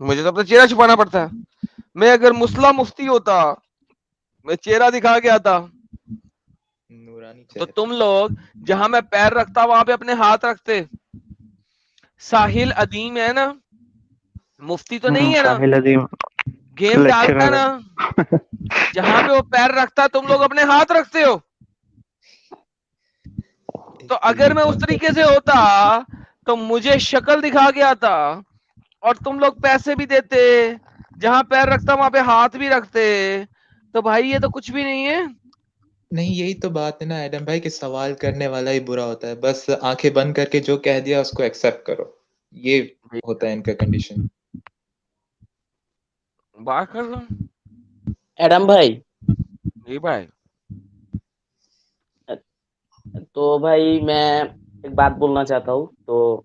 مجھے تو اپنا چہرہ چھپانا پڑتا ہے. میں اگر مسلم مفتی ہوتا، میں چہرہ دکھا کے آتا، نورانی تو چہرہ. تم لوگ جہاں میں پیر رکھتا وہاں پہ اپنے ہاتھ رکھتے. ساحل عدیم ہے نا، مفتی تو نہیں ہے نا، ساحل عظیم گیم ڈالتا ہے لیکچرر نا، جہاں پہ وہ پیر رکھتا تم لوگ اپنے ہاتھ رکھتے ہو. تو اگر میں اس طریقے سے ہوتا تو مجھے شکل دکھا کے آتا اور تم لوگ پیسے بھی دیتے، جہاں پیر رکھتا وہاں پہ ہاتھ بھی رکھتے. تو بھائی یہ تو کچھ بھی نہیں ہے. نہیں، یہی تو بات ہے نا ایڈم بھائی کہ سوال کرنے والا ہی برا ہوتا ہے. بس آنکھیں بند کر کے جو کہہ دیا اس کو ایکسپٹ کرو، یہ ہوتا ہے ان کا کنڈیشن. بات کر لو. ایڈم بھائی، جی بھائی. تو بھائی میں ایک بات بولنا چاہتا ہوں. تو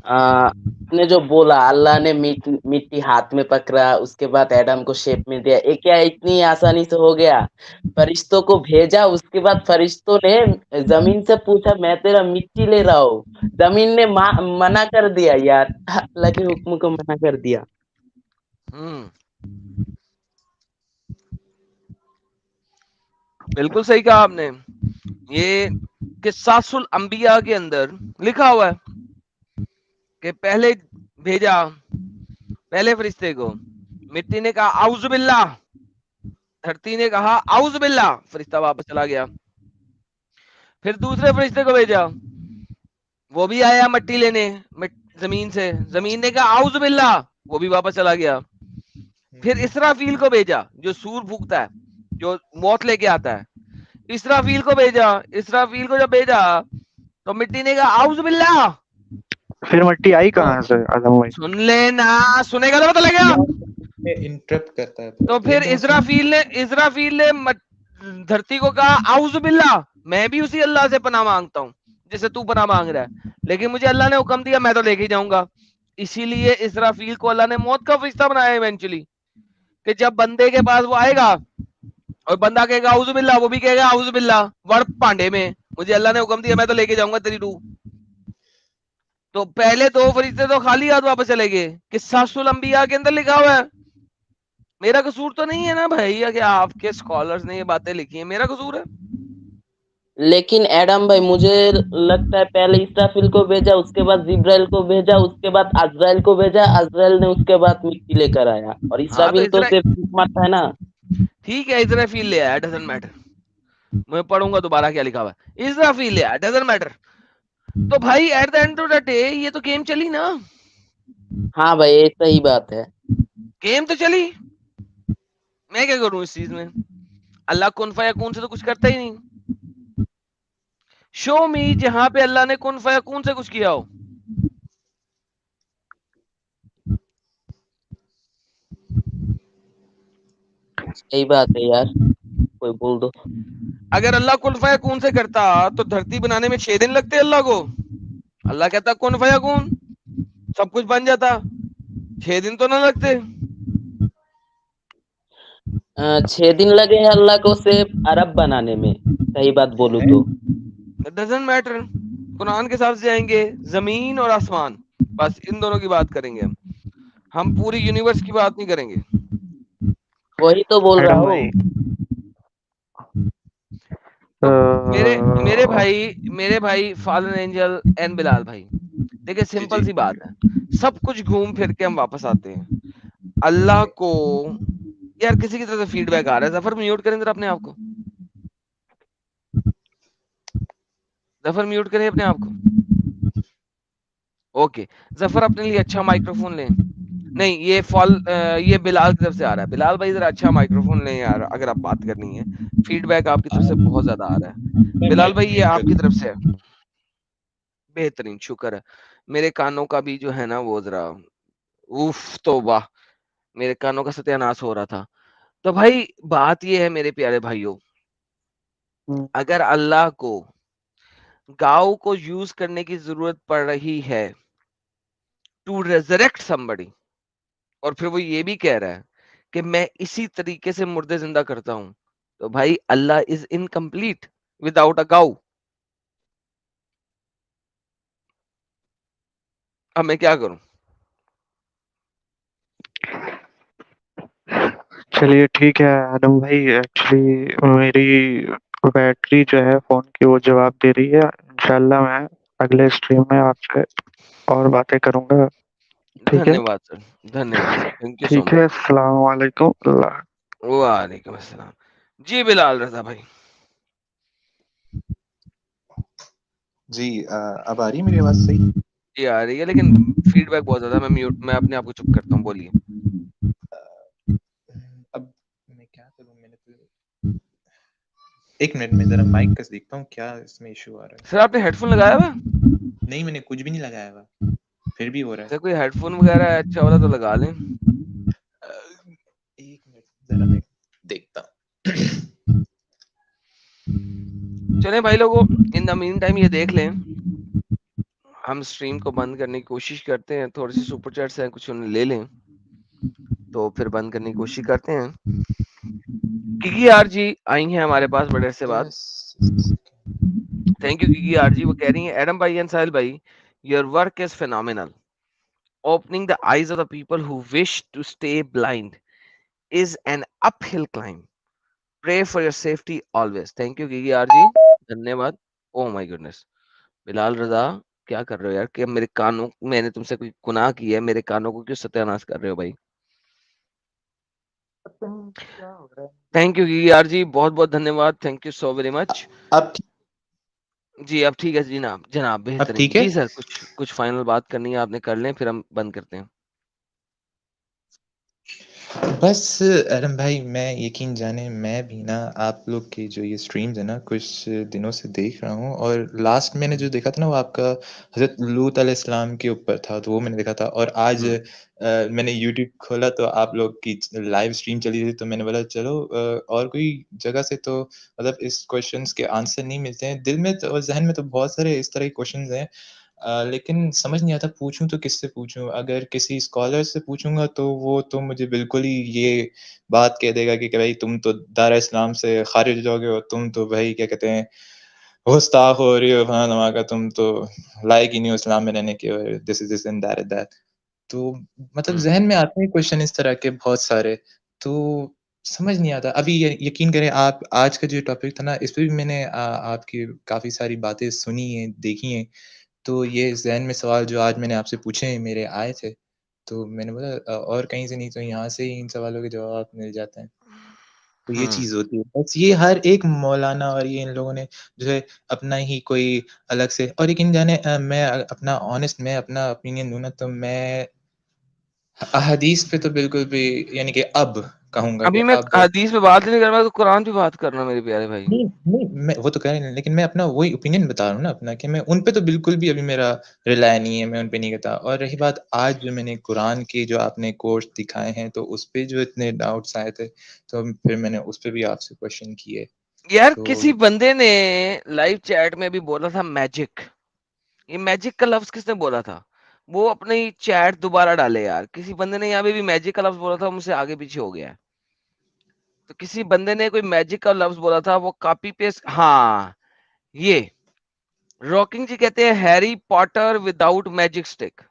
آپ نے جو بولا اللہ نے مٹی ہاتھ میں پکڑا، اس کے بعد ایڈم کو شیپ میں دیا، یہ کیا اتنی آسانی سے ہو گیا؟ فرشتوں کو بھیجا، اس کے بعد فرشتوں نے زمین سے پوچھا میں تیرا مٹی لے رہا ہوں. زمین نے منع کر دیا یار، اللہ کے حکم کو منع کر دیا. بالکل صحیح کہا آپ نے. یہ قصاص الانبیاء کے اندر لکھا ہوا ہے کہ پہلے بھیجا پہلے فرشتے کو، مٹی نے کہا اعوذ باللہ، دھرتی نے کہا اعوذ باللہ، فرشتہ واپس چلا گیا. پھر دوسرے فرشتے کو بھیجا، وہ بھی آیا مٹی لینے زمین سے، زمین نے کہا اعوذ باللہ، وہ بھی واپس چلا گیا. پھر اسرافیل کو بھیجا جو سور پھونکتا ہے، جو موت لے کے آتا ہے. اسرافیل کو بھیجا، اسرافیل کو جب بھیجا تو مٹی نے کہا اعوذ باللہ. پھر مٹی آئی تو کہاں سے آدم بھائی؟ سن لینا، سنے گا تو پتہ لگے گا. انٹرپٹ کرتا ہے تو پھر لیکن آپ سنیں. اسرافیل نے دھرتی کو کہا اعوذ باللہ, میں بھی اسی اللہ سے پناہ مانگتا ہوں جسے تو پناہ مانگ رہا ہے, لیکن مجھے اللہ نے حکم دیا میں تو لے کے جاؤں گا. اسی لیے اسرافیل کو اللہ نے موت کا فرشتہ بنایا ایونچولی, کہ جب بندے کے پاس وہ آئے گا اور بندہ کہے گا اعوذ باللہ, وہ بھی کہے گا اعوذ باللہ ور پانڈے میں, مجھے اللہ نے حکم دیا میں تو لے کے جاؤں گا تیری روح. تو پہلے دو فرشتے تو خالی ہاتھ واپس چلے گئے. قصص الانبیاء کے اندر لکھا ہوا ہے. میرا قصور تو نہیں ہے نا بھائی کہ آپ کے اسکالرز نے یہ باتیں لکھی ہیں, میرا قصور ہے. لیکن ایڈم بھائی مجھے لگتا ہے پہلے اسرافیل کو بھیجا, اس کے بعد جبرائیل کو بھیجا, اس کے بعد عزرائیل کو بھیجا, عزرائیل نے اس کے بعد مٹی لے کر آیا, اور ہاں تو اسرافیل تو صرف حکمت ہے نا. ٹھیک ہے اسرافیل لے آیا, ڈزنٹ میٹر, میں پڑھوں گا دوبارہ کیا لکھا ہوا ہے. اسرافیل لے آیا, ڈزنٹ میٹر. تو بھائی at the end of the day یہ تو گیم چلی نا. ہاں بھائی یہ صحیح بات ہے, گیم تو چلی, میں کیا کروں اس چیز میں. اللہ کن فیکون سے تو کچھ کرتا ہی نہیں. شو می جہاں پہ اللہ نے کن فیکون سے کچھ کیا ہو. صحیح بات ہے یار, کوئی بول دو. اگر اللہ کن فیکون سے کرتا تو دھرتی بنانے میں 6 دن لگتے اللہ کو. اللہ کہتا کن فیکون, سب کچھ بن جاتا, 6 دن تو نہ لگتے. 6 دن لگے ہیں اللہ کو صرف عرب بنانے میں, صحیح بات بولوں تو. ڈزنٹ میٹر, قرآن کے حساب سے جائیں گے زمین اور آسمان, بس ان دونوں کی بات کریں گے. ہم پوری یونیورس کی بات نہیں کریں گے. وہی تو بول رہا ایڈم ہوں. تو میرے بھائی فالن اینجل این بلال بھائی, دیکھیں سمپل سی بات ہے, سب کچھ گھوم پھر کے ہم واپس آتے ہیں اللہ کو. یار کسی کی طرف سے فیڈ بیک آ رہا ہے, ظفر میوٹ کریں ذرا اپنے آپ کو, ظفر میوٹ کریں اپنے آپ کو. اوکے ظفر اپنے لیے اچھا مائکرو فون لیں. نہیں یہ بلال کی طرف سے آ رہا ہے. بلال بھائی ذرا اچھا مائکرو فون لیں یار اگر آپ بات کرنی ہے. فیڈ بیک آپ کی طرف سے بہت زیادہ آ رہا ہے. بلال بھائی یہ آپ کی طرف سے ہے. بہترین, شکر ہے. میرے کانوں کا بھی جو ہے نا وہ ذرا توبہ, میرے کانوں کا ستیاناش ہو رہا تھا. تو بھائی بات یہ ہے میرے پیارے بھائیوں, اگر اللہ کو گاؤں کو یوز کرنے کی ضرورت پڑ رہی ہے ٹو ریزریکٹ somebody, اور پھر وہ یہ بھی کہہ رہا ہے کہ میں اسی طریقے سے مردے زندہ کرتا ہوں, تو بھائی اللہ از انکمپلیٹ وداؤٹ اے گاؤ. اب میں کیا کروں؟ چلیے ٹھیک ہے آدم بھائی, ایکچولی میری بیٹری جو ہے فون کی وہ جواب دے رہی ہے. انشاءاللہ میں اگلے اسٹریم میں آپ سے اور باتیں کروں گا. ٹھیک ہے, دھنیہ واد سر, دھنیہ واد سر, تھینک یو سو ٹھیک مچ. ہے, السلام علیکم. اللہ وعلیکم السلام. جی بلال رضا بھائی. جی اب آ رہی ہے میری آواز صحیح؟ جی آ رہی ہے, لیکن فیڈ بیک بہت زیادہ. میں اپنے آپ کو چپ کرتا ہوں, بولیے. اب میں کیا کروں, میں نے تو ایک منٹ میں ذرا مائک کا دیکھتا ہوں کیا اس میں ایشو آ رہا ہے. سر آپ نے ہیڈ فون لگایا ہوا؟ نہیں میں نے کچھ بھی نہیں لگایا ہوا, پھر بھی ہو رہا سر کوئی ہیڈ فون وغیرہ اچھا والا تو لگا لیں. ایک منٹ ذرا میں دیکھتا ہوں. چلیں بھائی لوگوں, ان دا مین ٹائم یہ دیکھ لیں, ہم اسٹریم کو بند کرنے کی کوشش کرتے ہیں. تھوڑے سے سپر چیٹس ہیں, کچھ انہیں لے لیں تو پھر بند کرنے کی کوشش کرتے ہیں. کیکی آر جی آئی ہیں ہمارے پاس بڑے سے بعد. Thank you Kiki R ji. وہ کہہ رہی ہیں ایڈم بھائی اینڈ ساحل بھائی, your work is phenomenal. Opening the eyes of the people who wish to stay blind is an uphill climb. Pray for your safety always. Thank you Kiki R ji, دھنیہ واد. Oh my goodness. بلال رضا کیا کر رہے ہو یار, کہ میرے کانوں, میں نے تم سے کوئی گناہ کی ہے, میرے کانوں کو کیوں ستیاناش کر رہے ہو بھائی. تھینک یو کیکی آر جی, بہت بہت دھنیہ واد. تھینک یو سو ویری مچ. اب جی اب ٹھیک ہے جناب اب بہترین. ٹھیک ہے. جی سر کچھ فائنل بات کرنی ہے آپ نے, کر لیں, پھر ہم بند کرتے ہیں. بس ارم بھائی میں یقین جانے میں بھی نا آپ لوگ کی جو یہ اسٹریمز ہیں نا کچھ دنوں سے دیکھ رہا ہوں، اور لاسٹ میں نے جو دیکھا تھا نا وہ آپ کا حضرت لوط علیہ السلام کے اوپر تھا، تو وہ میں نے دیکھا تھا. اور آج میں نے یوٹیوب کھولا تو آپ لوگ کی لائیو اسٹریم چلی تھی، تو میں نے بولا چلو اور کوئی جگہ سے تو مطلب اس کوشچنس کے آنسر نہیں ملتے ہیں. دل میں اور ذہن میں تو بہت سارے اس طرح کے کوشچنز ہیں، لیکن سمجھ نہیں آتا پوچھوں تو کس سے پوچھوں. اگر کسی اسکالر سے پوچھوں گا تو وہ تو مجھے بالکل ہی یہ بات کہہ دے گا کہ بھائی تم تو دار اسلام سے خارج ہو جاؤ گے، اور تم تو بھائی کیا کہتے ہیں گستاخ ہو رہی ہو فلانا دھماکہ، تم تو لائق ہی نہیں ہو اسلام میں رہنے کے، اور this is this and that is that. تو مطلب ذہن میں آتے ہیں کویشچن اس طرح کے بہت سارے، تو سمجھ نہیں آتا. ابھی یقین کریں آپ آج کا جو ٹاپک تھا نا اس پہ بھی میں نے آپ کی کافی ساری باتیں سنی ہیں، دیکھی ہیں. تو یہ ذہن میں سوال جو آج میں نے آپ سے پوچھے ہیں میرے آئے تھے، تو میں نے بولا اور کہیں سے نہیں تو یہاں سے ہی ان سوالوں کے جواب مل جاتے ہیں. تو یہ چیز ہوتی ہے. بس یہ ہر ایک مولانا اور یہ ان لوگوں نے جو ہے اپنا ہی کوئی الگ سے، اور یقین جانے میں اپنا آنیسٹ میں اپنا اوپینین دوں نا تو میں احادیث پہ تو بالکل بھی یعنی کہ اب کہوں گا کہ ابھی میں اب حدیث پہ بات نہیں کر رہا، تو قرآن پہ بات کرنا میرے پیارے بھائی. نہیں میں وہ تو کہہ رہے ہیں، لیکن میں اپنا وہی اوپینین بتا رہا ہوں نا اپنا، کہ میں ان پہ تو بالکل بھی ابھی میرا رلائے نہیں ہے، میں ان پہ نہیں کہتا. اور رہی بات آج جو میں نے قرآن کی جو آپ نے کورس دکھائے ہیں تو اس پہ جو اتنے ڈاؤٹس آئے تھے تو پھر میں نے اس پہ بھی آپ سے کوشچن کیے. یار تو کسی بندے نے لائیو چیٹ میں بھی بولا تھا میجک. یہ میجک کا لفظ کس نے بولا تھا؟ وہ اپنی چیٹ دوبارہ ڈالے یار. کسی بندے نے یہاں پہ بھی میجک کا لفظ بولا تھا، مجھ سے آگے پیچھے ہو گیا. تو کسی بندے نے کوئی میجک کا لفظ بولا تھا، وہ کاپی پیسٹ. ہاں یہ راکنگ جی کہتے ہیں Harry Potter without magic stick.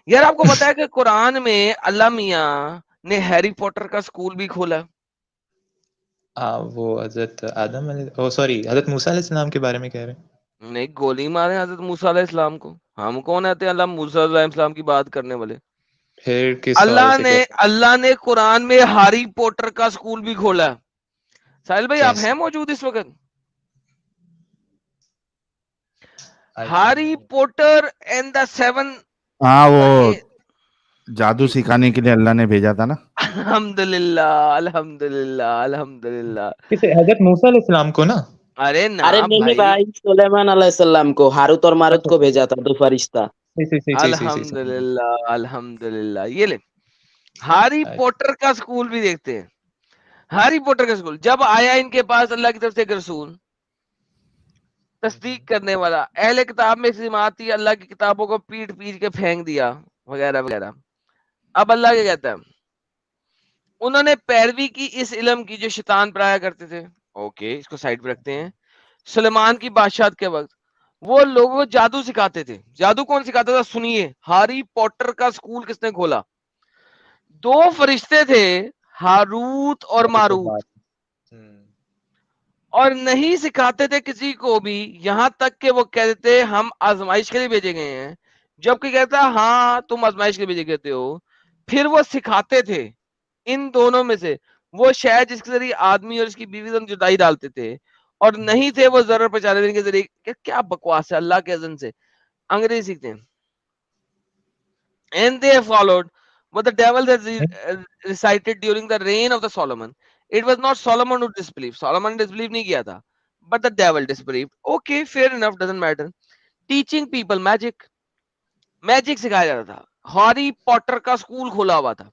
یار آپ کو پتا ہے کہ قرآن میں اللہ میاں نے ہیری پاٹر کا سکول بھی کھولا. وہ حضرت آدم حضرت موسیٰ علیہ السلام کے بارے میں کہہ رہے ہیں. نہیں گولی مارے حضرت موسیٰ علیہ السلام کو. ہم کون آتے ہیں اللہ موسیٰ علیہ السلام کی بات کرنے والے؟ پھر کس حوالے سے اللہ نے قرآن میں ہیری پوٹر کا سکول بھی کھولا. ساحل بھائی آپ کیسے؟ ہیں موجود اس وقت؟ Harry Potter and the 7. ہاں وہ جادو سکھانے کے لیے اللہ نے بھیجا تھا نا. الحمدللہ الحمدللہ الحمدللہ. کسے؟ حضرت موسیٰ علیہ السلام کو نا؟ ارے نا نہیں بھائی سلیمان علیہ السلام کو ہاروت اور ماروت کو بھیجا تھا، دو فرشتہ. الحمدللہ الحمدللہ. یہ لے ہیری پوٹر کا سکول بھی دیکھتے ہیں. ہیری پوٹر کا سکول جب آیا ان کے پاس اللہ کی طرف سے ایک رسول تصدیق کرنے والا، اہل کتاب میں سماعت تھی، اللہ کی کتابوں کو پیٹ پیٹ کے پھینک دیا وغیرہ وغیرہ. اب اللہ کیا کہتا ہے؟ انہوں نے پیروی کی اس علم کی جو شیطان پرایا کرتے تھے. اوکے اس کو سائڈ پہ رکھتے ہیں. سلیمان کی بادشاہت کے وقت وہ لوگوں کو جادو سکھاتے تھے. جادو کون سکھاتا تھا؟ سنیے، ہیری پوٹر کا سکول کس نے کھولا؟ دو فرشتے تھے، ہاروت اور ماروت، اور نہیں سکھاتے تھے کسی کو بھی، یہاں تک کہ وہ کہتے تھے ہم آزمائش کے لیے بھیجے گئے ہیں. جب کہ کہتا ہاں تم آزمائش کے لیے بھیجے گئے ہو. پھر وہ سکھاتے تھے ان دونوں میں سے وہ شاید جس کے ذریعے آدمی اور اس کی بیوی سے جدائی ڈالتے تھے، اور نہیں تھے وہ ضرر پہنچانے دینے کے ذریعے. کیا بکواس ہے! اللہ کے اذن سے انگریزی سیکھتے ہیں. And they followed what the devil has recited during the reign of the Solomon. It was not Solomon who disbelieved. Solomon disbelieved نہیں کیا تھا, but the devil disbelieved. Okay, fair enough, doesn't matter. Teaching people magic. Magic سکھایا جاتا تھا. Harry Potter کا school کھولا ہوا تھا.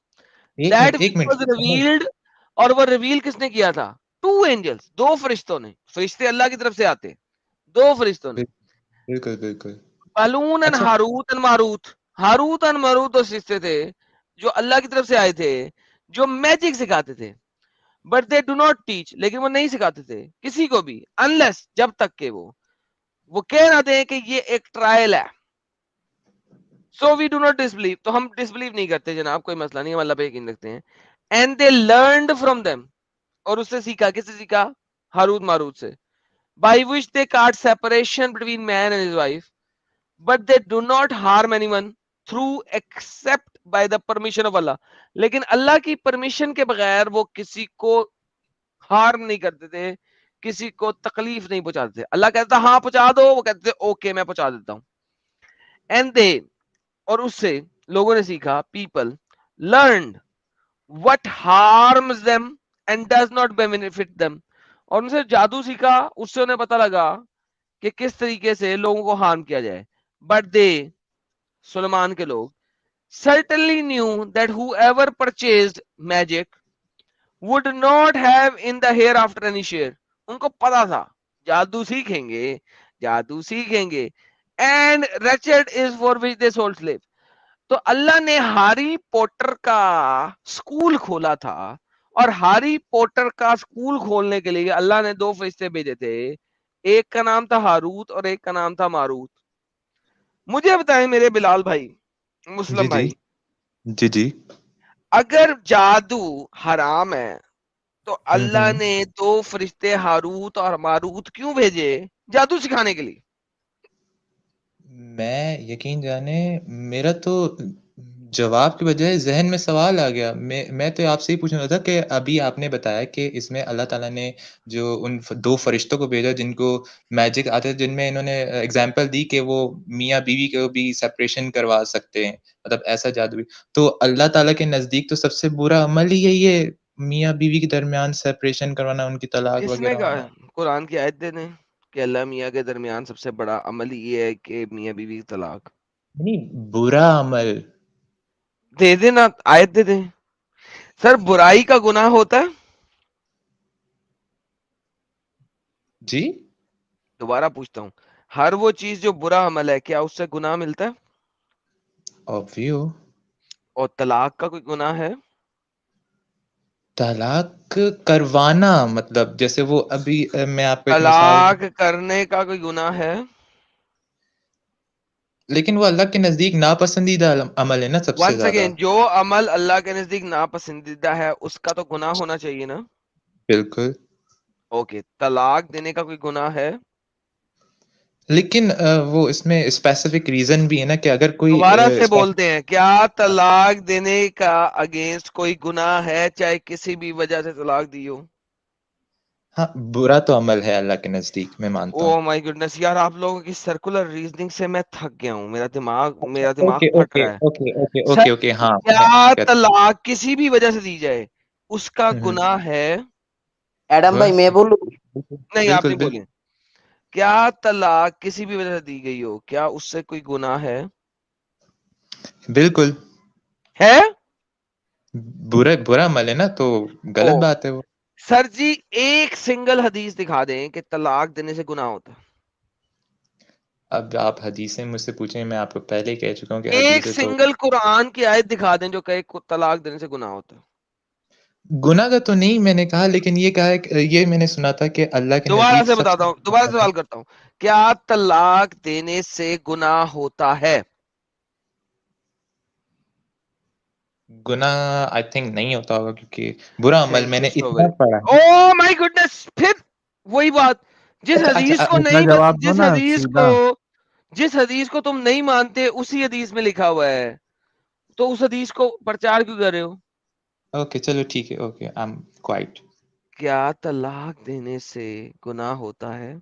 That was revealed, اور وہ ریویل کس نے کیا تھا؟ Two angels, دو فرشتوں نے. فرشتے اللہ کی طرف سے آتے, دو فرشتوں نے. بالکل بالکل. بالون and Harut and Marut. Harut اور ماروت دو فرشتے تھے جو اللہ کی طرف سے آئے تھے, جو میجک سکھاتے تھے. But they do not teach, لیکن وہ نہیں سکھاتے تھے کسی کو بھی, انلیس جب تک کہ وہ کہہ نہ دیں کہ یہ ایک ٹرائل ہے. سو وی ڈو ناٹ ڈسبلیو, تو ہم ڈسبلیو نہیں کرتے جناب, کوئی مسئلہ نہیں, ہم اللہ پہ یقین رکھتے ہیں. And they learned from them, اور اس سے سیکھا. کس سے سیکھا؟ ہاروت ماروت سے. By which they caused separation between man and his wife, but they do not harm anyone through except by the permission of Allah. لیکن اللہ کی پرمیشن کے بغیر وہ کسی کو ہارم نہیں کرتے تھے, کسی کو تکلیف نہیں پہنچاتے تھے. اللہ کہتا ہاں پہنچا دو, وہ کہتے تھے اوکے میں پہنچا دیتا ہوں. اینڈ دے, اور اس سے لوگوں نے سیکھا, people learned what harms them and does not benefit them. اور ان سے جادو سیکھا, اس سے انہیں پتا لگا کہ کس طریقے سے لوگوں کو ہارم کیا جائے. بٹ دے, سلیمان کے لوگ, certainly knew that whoever purchased magic would not have in the hereafter any share. ان کو پتا تھا جادو سیکھیں گے, جادو سیکھیں گے, and wretched is for which they sold slave. تو اللہ نے ہاری پوٹر کا سکول کھولا تھا, اور ہاری پوٹر کا سکول کھولنے کے لیے اللہ نے 2 فرشتے بھیجے تھے, ایک کا نام تھا ہاروت اور ایک کا نام تھا ماروت. مجھے بتائیں میرے بلال بھائی, مسلم جی بھائی, جی جی اگر جادو حرام ہے تو اللہ ہوں نے 2 فرشتے ہاروت اور ماروت کیوں بھیجے؟ جادو سکھانے کے لیے. میں یقین جانے میرا تو جواب کے بجائے ذہن میں سوال آ گیا. میں تو آپ سے ہی پوچھنا تھا کہ ابھی آپ نے بتایا کہ اس میں اللہ تعالیٰ نے جو ان 2 فرشتوں کو بھیجا جن کو میجک آتے, جن میں انہوں نے اگزامپل دی کہ وہ میاں بیوی کو بھی سپریشن کروا سکتے ہیں, مطلب ایسا جادو بھی. تو اللہ تعالیٰ کے نزدیک تو سب سے برا عمل ہی یہی ہے, میاں بیوی کے درمیان سپریشن کروانا, ان کی طلاق کس نے وغیرہ کہا؟ ہونا. قرآن کی آیت دے دیں کہ اللہ میاں کے درمیان سب سے بڑا عمل یہ ہے کہ میاں بیوی کی طلاق. نہیں, برا عمل. دے دینا, آیت دے دیں. سر برائی کا گناہ ہوتا ہے؟ جی دوبارہ پوچھتا ہوں, ہر وہ چیز جو برا عمل ہے کیا اس سے گناہ ملتا ہے؟ اوبیو. اور طلاق کا کوئی گناہ ہے؟ طلاق کروانا, مطلب جیسے وہ ابھی میں آپ کو ایک مثال طلاق کرنے کا کوئی گناہ ہے؟ لیکن وہ اللہ کے نزدیک ناپسندیدہ عمل ہے نا سب سے ون زیادہ. سیکنڈ, جو عمل اللہ کے نزدیک ناپسندیدہ ہے اس کا تو گناہ ہونا چاہیے نا. بالکل. اوکے, طلاق دینے کا کوئی گناہ ہے؟ لیکن وہ اس میں اسپیسیفک ریزن بھی ہے نا کہ اگر کوئی دوبارہ سے بولتے ہیں, کیا طلاق دینے کا اگینسٹ کوئی گناہ ہے چاہے کسی بھی وجہ سے طلاق دی ہو؟ ہاں, برا تو عمل ہے اللہ کے نزدیک, میں مانتا ہوں. او مائی گڈنس یار, آپ لوگوں کی سرکولر ریزننگ سے میں تھک گیا ہوں, میرا دماغ اوکے پھٹ اوکے رہا ہے. Okay okay sir, okay okay ہاں کیا طلاق کسی بھی وجہ سے دی جائے اس کا ہوں، گناہ ہے؟ ایڈم بھائی بس میں بولوں؟ نہیں, آپ بالکل نہیں بولیں. کیا طلاق کسی بھی وجہ سے دی گئی ہو, کیا اس سے کوئی گناہ ہے؟ بالکل. ہے برا عمل ہے نا, تو غلط او بات ہے وہ. سر جی, ایک سنگل حدیث دکھا دیں کہ طلاق دینے سے گناہ ہوتا ہے. اب آپ حدیثیں مجھ سے پوچھیں, میں آپ کو پہلے ہی کہہ چکا ہوں کہ ایک حدیثیں تو سنگل قرآن کی آیت دکھا دیں جو کہ طلاق دینے سے گناہ ہوتا ہے. گناہ کا تو نہیں میں نے کہا, لیکن یہ کہا ہے یہ میں نے سنا تھا کہ اللہ کے دوبارہ نزدیک سے سب بتاتا ہوں, دوبارہ سے سوال کرتا ہوں, کیا طلاق دینے سے گناہ ہوتا ہے؟ گناہ آئی تھنک نہیں ہوتا ہوگا, کیونکہ برا عمل میں نے اتنا پڑھا ہے. او مائی گڈنس, پھر وہی بات, جس اچھا حدیث اچھا کو سیدھا نہیں جواب دو جس نا, حدیث کو سیدھا. جس حدیث کو تم نہیں مانتے اسی حدیث میں لکھا ہوا ہے, تو اس حدیث کو پرچار کیوں کر رہے ہو؟ اوکے چلو ٹھیک ہے, اوکے آئی ایم کوائٹ. کیا طلاق دینے سے گناہ ہوتا ہے؟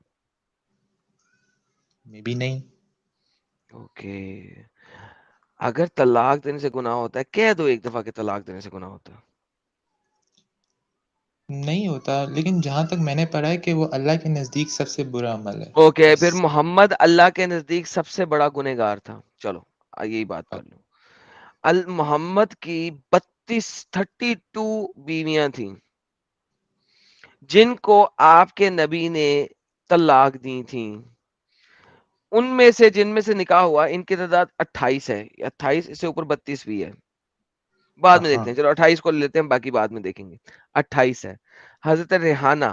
میں بھی نہیں. اوکے, اگر طلاق دینے سے گناہ ہوتا ہے, کہہ دو ایک دفعہ کہ طلاق دینے سے گناہ ہوتا ہے. نہیں ہوتا, لیکن جہاں تک میں نے پڑھا ہے کہ وہ اللہ کے نزدیک سب سے برا عمل ہے. اوکے, بس. پھر محمد اللہ کے نزدیک سب سے بڑا گنہگار تھا. چلو یہی بات کر لوں. محمد کی 32 بیویاں تھیں جن کو آپ کے نبی نے طلاق دی تھیں. ان میں سے جن میں سے نکاح ہوا ان کی تعداد 28 ہے, 28 اس سے اوپر 32 بھی ہے, بعد میں ہاں دیکھتے ہیں. چلو 28 کو لیتے ہیں, باقی بعد میں دیکھیں گے. 28 ہے. حضرت ریحانہ,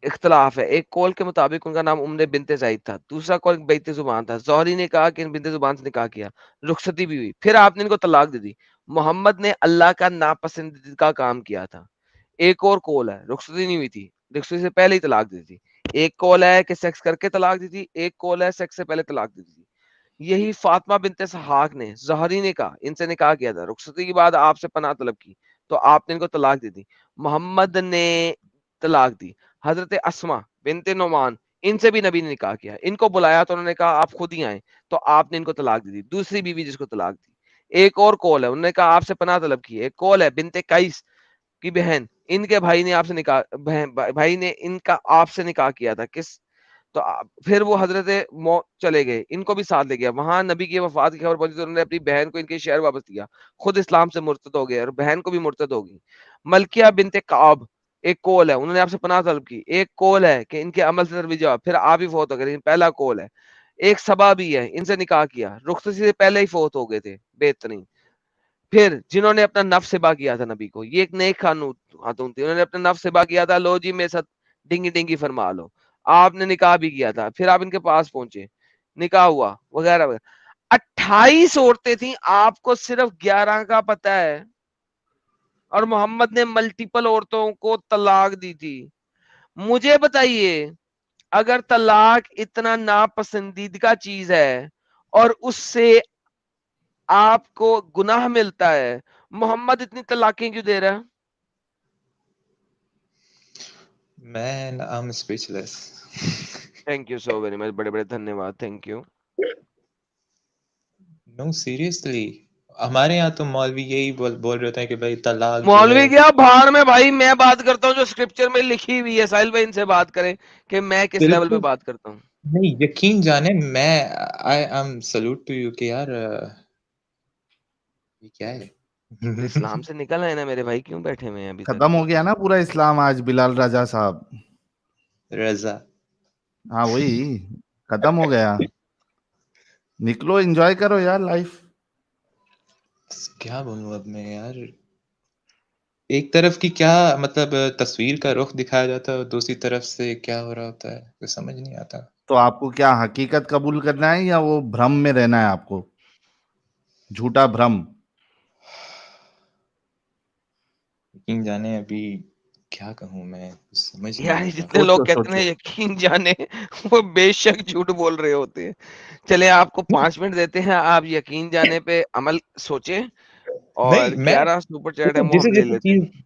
اختلاف ہے, ایک قول کے مطابق ان کا نام ام بنت زید تھا, دوسرا قول بیت زبان تھا. زہری نے کہا کہ ان بنت زبان سے نکاح کیا, رخصتی بھی ہوئی, پھر آپ نے ان کو طلاق دے دی. محمد نے اللہ کا ناپسندیدہ کام کیا تھا. ایک اور قول ہے رخصتی نہیں ہوئی تھی, رخصتی سے پہلے ہی طلاق دی تھی. ایک قول ہے کہ سیکس کر کے طلاق دی تھی, ایک قول ہے سیکس سے پہلے طلاق دی تھی. یہی فاطمہ بنت سحاق نے, زہری نے کہا, ان سے نکاح کیا تھا, رخصتی کے بعد آپ سے پناہ طلب کی تو آپ نے ان کو طلاق دے دی. محمد نے طلاق دی. حضرت اسما بنت نعمان, ان سے بھی نبی نے نکاح کیا, ان کو بلایا تو انہوں نے کہا آپ خود ہی آئیں, تو آپ نے ان کو طلاق دی. دوسری بیوی جس کو طلاق دی. ایک اور کال ہے, انہوں نے کہا آپ سے پناہ طلب کی. ایک کال ہے بنت قیس کی بہن, ان کے بھائی نے آپ سے نکاح, بھائی نے ان کا آپ سے نکاح کیا تھا. کس تو پھر وہ حضرت چلے گئے, ان کو بھی ساتھ لے گیا. وہاں نبی کی وفات کی خبر پہنچی تو انہوں نے اپنی بہن کو ان کے شہر واپس دیا, خود اسلام سے مرتد ہو گئے اور بہن کو بھی مرتد ہو گئی. ملکیہ بنت کعب ایک کول ہے, انہوں نے آپ سے پناہ طلب کی. ایک کول ہے کہ ان کے عمل سے ترویج جواب, پھر آپ ہی فوت ہو گئے, پہلا کول ہے. ایک سبا بھی ہے, ان سے نکاح کیا, رخصتی سے پہلے ہی فوت ہو گئے تھے, بہترین. پھر جنہوں نے اپنا نفس سبا کیا تھا نبی کو, یہ ایک نیک خاتون تھی, انہوں نے اپنا نفس سبا کیا تھا, لو جی میں ساتھ ڈنگی ڈنگی فرما لو. آپ نے نکاح بھی کیا تھا, پھر آپ ان کے پاس پہنچے, نکاح ہوا وغیرہ وغیرہ. 28 عورتیں تھیں, آپ کو صرف 11 کا پتہ ہے, اور محمد نے ملٹیپل عورتوں کو طلاق دی تھی. مجھے بتائیے, اگر طلاق اتنا ناپسندیدہ چیز ہے اور اس سے آپ کو گناہ ملتا ہے, محمد اتنی طلاقیں کیوں دے رہا ہے؟ Man, I'm speechless. Thank you so very مچ, بڑے بڑے دھنیہ واد, تھینک یو. No, seriously. ہمارے یہاں تو مولوی یہی بول رہے ہوتے ہیں کہ بھائی طلاق جو مولوی ہے. کیا بھاڑ میں بھائی, میں بات کرتا ہوں جو اسکرپچر میں لکھی ہوئی ہے. ساحل بھائی ان سے بات کریں کہ میں کس لیول پہ بالکل بات کرتا ہوں. نہیں, یقین جانے میں I am salute to you کہ یار یہ کیا ہے. اسلام سے نکل آئے نا میرے بھائی, کیوں بیٹھے ہوئے ہیں ابھی تک؟ ختم ہو گیا نا پورا اسلام آج بلال رضا صاحب. رضا ہاں وہی ختم ہو گیا. نکلو, انجوائے کرو یار لائف. کیا بولوں اب میں یار, ایک طرف کی کیا مطلب تصویر کا رخ دکھایا جاتا ہے اور دوسری طرف سے کیا ہو رہا ہوتا ہے, کچھ سمجھ نہیں آتا. تو آپ کو کیا حقیقت قبول کرنا ہے یا وہ بھرم میں رہنا ہے آپ کو, جھوٹا بھرم؟ یقین جانے ابھی کیا کہوں میں, کچھ سمجھ نہیں یار آ رہا. جتنے لوگ سوچو کہتے سوچو. ہیں یقین جانے, وہ بے شک جھوٹ بول رہے ہوتے ہیں. چلے آپ کو 5 منٹ دیتے ہیں, آپ یقین جانے پہ عمل سوچیں, اور نہیں میں 11 سپر چیٹ ہے وہ ہم لے جیسے لیتے چیز ہیں.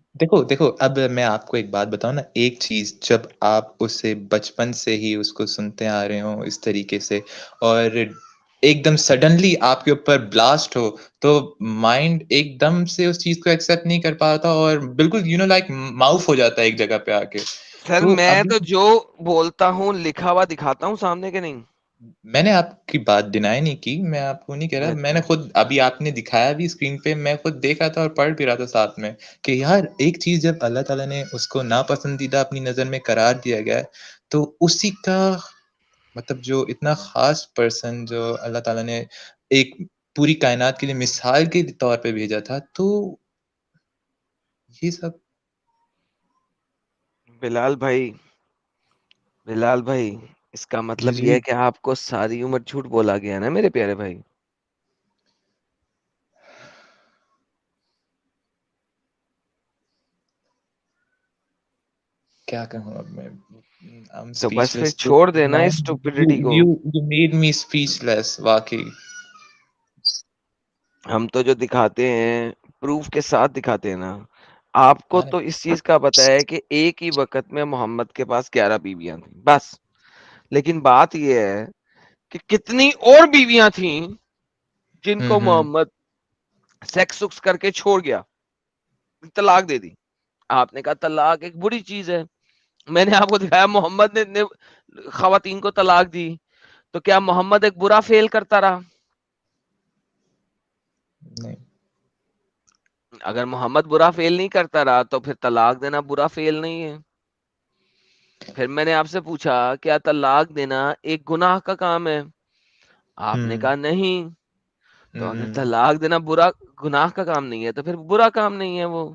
دیکھو اب میں آپ کو ایک بات بتاؤں نا, ایک چیز جب آپ اسے بچپن سے ہی اس کو سنتے آ رہے ہوں اس طریقے سے, اور ایک دم سڈنلی آپ کے اوپر بلاسٹ ہو, تو مائنڈ ایک دم سے اس چیز کو ایکسپٹ نہیں کر پاتا اور بالکل لائک معاف ہو جاتا ہے ایک جگہ پہ آ کے. سر تو میں اب تو جو بولتا ہوں لکھا ہوا دکھاتا ہوں سامنے کے نہیں. میں نے آپ کی بات ڈینائی نہیں کی, میں آپ کو نہیں کہہ رہا, میں نے خود ابھی آپ نے دکھایا بھی اسکرین پہ, میں خود دیکھ رہا تھا اور پڑھ بھی رہا تھا ساتھ میں, کہ یار ایک چیز جب اللہ تعالیٰ نے اس کو ناپسندیدہ اپنی نظر میں قرار دیا گیا ہے, تو اسی کا مطلب جو اتنا خاص پرسن جو اللہ تعالیٰ نے ایک پوری کائنات کے لیے مثال کے طور پہ بھیجا تھا, تو یہ سب. بلال بھائی اس کا جی مطلب یہ جی ہے کہ آپ کو ساری عمر جھوٹ بولا گیا نا میرے پیارے بھائی. کیا کہوں اب میں, I'm تو بس پھر speechless. چھوڑ دینا اس Man, اسٹوپڈیٹی کو. you made me speechless واقعی. ہم تو جو دکھاتے ہیں پروف کے ساتھ دکھاتے ہیں نا. آپ کو تو اس چیز کا پتا ہے کہ ایک ہی وقت میں محمد کے پاس 11 بیویاں تھیں بس, لیکن بات یہ ہے کہ کتنی اور بیویاں تھیں جن کو محمد سیکس سکس کر کے چھوڑ گیا, طلاق دے دی. آپ نے کہا طلاق ایک بری چیز ہے, میں نے آپ کو دکھایا محمد نے خواتین کو طلاق دی, تو کیا محمد ایک برا فیل کرتا رہا؟ نہیں, اگر محمد برا فیل نہیں کرتا رہا تو پھر طلاق دینا برا فیل نہیں ہے. پھر میں نے آپ سے پوچھا کیا طلاق دینا ایک گناہ کا کام ہے؟ آپ نے کہا نہیں. تو اگر طلاق دینا برا گناہ کا کام نہیں ہے تو پھر برا کام نہیں ہے وہ.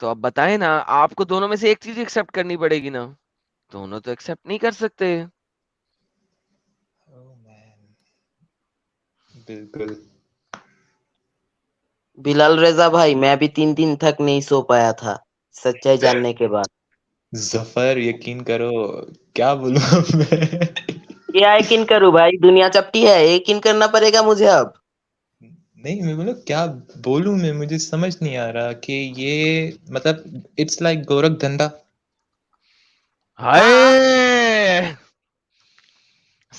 تو اب بتائیں نا, آپ کو دونوں میں سے ایک چیز ایکسپٹ کرنی پڑے گی نا, دونوں تو ایکسپٹ نہیں کر سکتے. بالکل. بلال رضا بھائی میں بھی 3 دن تک نہیں سو پایا تھا سچائی جاننے کے بعد. ظفر یقین کرو, کیا بولوں اب میں. کیا یقین کروں بھائی, دنیا چپٹی ہے, یقین کرنا پڑے گا مجھے اب. نہیں میں بولوں کیا بولوں میں, مجھے سمجھ نہیں آ رہا کہ یہ مطلب اٹس لائک گورکھ دھندا. ہائے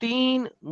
3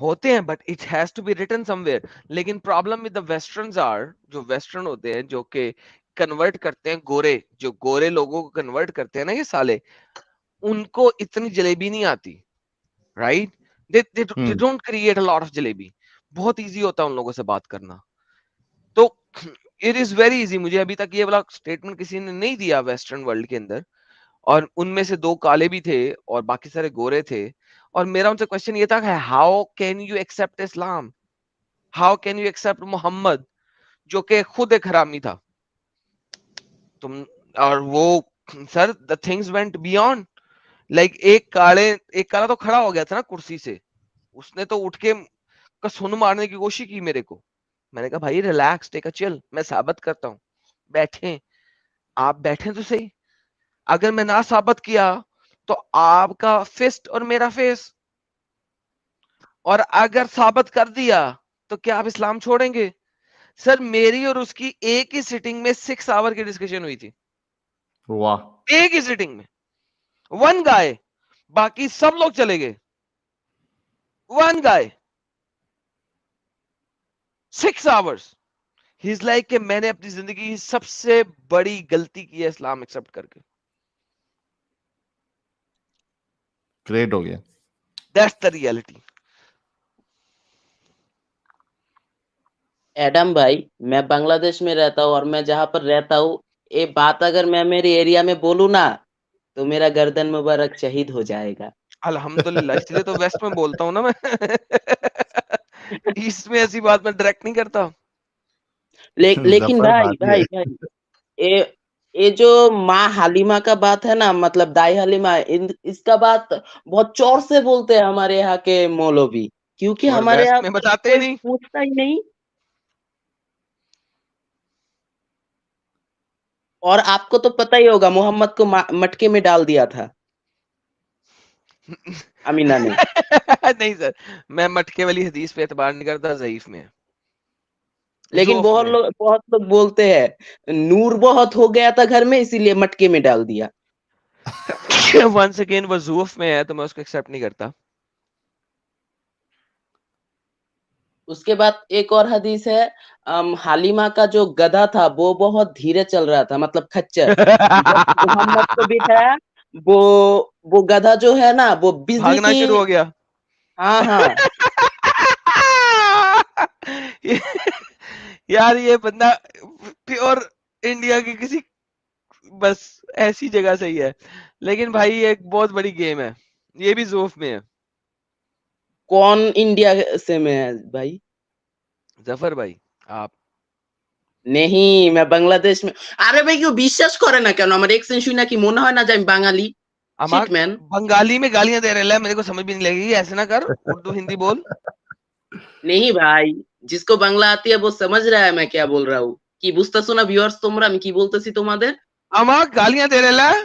ہوتے ہیں but it has to be written somewhere. لیکن problem with the westerns are, جو ویسٹرن ہوتے ہیں جو کہ کنورٹ کرتے ہیں گورے, جو گورے لوگوں کو کنورٹ کرتے ہیں نا یہ سالے, ان کو اتنی جلیبی نہیں آتی, right? they don't create a lot of jalebi. بہت ایزی ہوتا ہے ان لوگوں سے بات کرنا. تو it is very easy. مجھے ابھی تک یہ والا اسٹیٹمنٹ کسی نے نہیں دیا ویسٹرن ورلڈ کے اندر, اور ان میں سے 2 کالے بھی تھے اور باقی سارے گورے تھے, اور میرا ان سے کوشچن یہ تھا کہ how can you accept Islam, how can you accept Muhammad جو کہ خود ایک حرامی تھا تم. اور وہ sir the things went beyond. Like ایک کالا تو کھڑا ہو گیا تھا نا کرسی سے, اس نے تو اٹھ کے سن مارنے کی کوشش کی میرے کو. میں نے کہا بھائی ریلیکس, ٹیک اے چل, میں ثابت کرتا ہوں, بیٹھیں آپ, بیٹھیں تو صحیح. اگر میں نہ ثابت کیا تو آپ کا فسٹ اور میرا فیس, اور اگر ثابت کر دیا تو کیا آپ اسلام چھوڑیں گے؟ سر میری اور اس کی ایک ہی سٹنگ میں 6 آور کی ڈسکشن ہوئی تھی, واہ, ایک ہی سٹنگ میں, ون گائے, باقی سب لوگ چلے گئے, one guy 6 hours. He is like کہ میں نے اپنی زندگی کی سب سے بڑی غلطی کی ہے اسلام ایکسپٹ کر کے. گریٹ ہو گیا. That's the reality. ایڈم بھائی, میں بنگلہ دیش میں رہتا ہوں, اور میں جہاں پر رہتا ہوں یہ بات اگر میں میری ایریا میں بولوں نا تو میرا گردن مبارک شہید ہو جائے گا. الحمدللہ, اس لیے تو ویسٹ میں بولتا ہوں نا میں, ایسٹ میں ایسی بات میں ڈائریکٹ نہیں کرتا. لیکن ظفر بھائی بھاتی بھائی ہے. بھائی, یہ جو ماں حلیمہ کا بات ہے نا, مطلب دائی حلیمہ, اس کا بات بہت چور سے بولتے ہیں ہمارے یہاں کے مولوی, کیونکہ اور ہمارے ویسٹ یہاں میں پر بتاتے ہی کوئی نہیں. پوچھتا ہی نہیں. اور آپ کو تو پتہ ہی ہوگا محمد کو مٹکے میں ڈال دیا تھا امینہ نے. نہیں سر, میں مٹکے والی حدیث پہ اعتبار نہیں کرتا, ضعیف میں ہے. لیکن ضعف میں بہت لوگ بولتے ہیں نور بہت ہو گیا تھا گھر میں اسی لیے مٹکے میں ڈال دیا. ونس اگین وہ ضعف میں ہے تو میں اس کو ایکسپٹ نہیں کرتا. اس کے بعد ایک اور حدیث ہے, حلیمہ کا جو گدھا تھا وہ بہت دھیرے چل رہا تھا, مطلب کھچر. جب محمد کو بٹھایا وہ گدھا جو ہے نا وہ بجلی بھاگنا کی. شروع ہو گیا. ہاں یار یہ بندہ پیور انڈیا کی کسی بس ایسی جگہ سے ہی ہے, لیکن بھائی یہ ایک بہت بڑی گیم ہے, یہ بھی ضعف میں ہے. کون انڈیا سے میں ہے بھائی؟ ظفر بھائی آپ. نہیں, میں بنگلہ دیش میں. আরে ভাই কেউ বিশ্বাস করে না কেন? আমার এক্সেন্ট শুনে কি মনে হয় না যে আমি বাঙালি? ہمارا শিট ম্যান. بنگالی میں گالیاں دے رہے ہیں, میرے کو سمجھ بھی نہیں لگے گی, ایسے نہ کر, اردو ہندی بول. نہیں بھائی, جس کو বাংলা আتی ہے وہ سمجھ رہا ہے میں کیا بول رہا ہوں. কি বুঝতেছো না ভিউয়ার্স তোমরা আমি কি বলতেছি তোমাদের? ہمارا گالیاں دے رہے ہیں.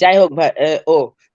যাই হোক ভাই, ও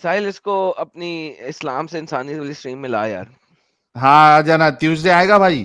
ساحل اس کو اپنی اسلام سے انسانیت والی اسٹریم میں لا یار. ہاں آ جانا, ٹیوزڈے آئے گا بھائی.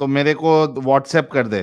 تو میرے کو واٹس ایپ کر دے.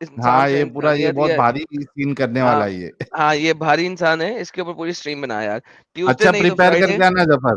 انسان ہاں سے یہ پورا, یہ انسانیت بہت ہے. بھاری سین کرنے ہاں والا ہے یہ. ہاں, یہ بھاری انسان ہے, اس کے اوپر پوری اسٹریم بنا یار. ٹیوزڈے اچھا نہیں تو پریپیئر کر فرائیڈے. کے آنا ظفر.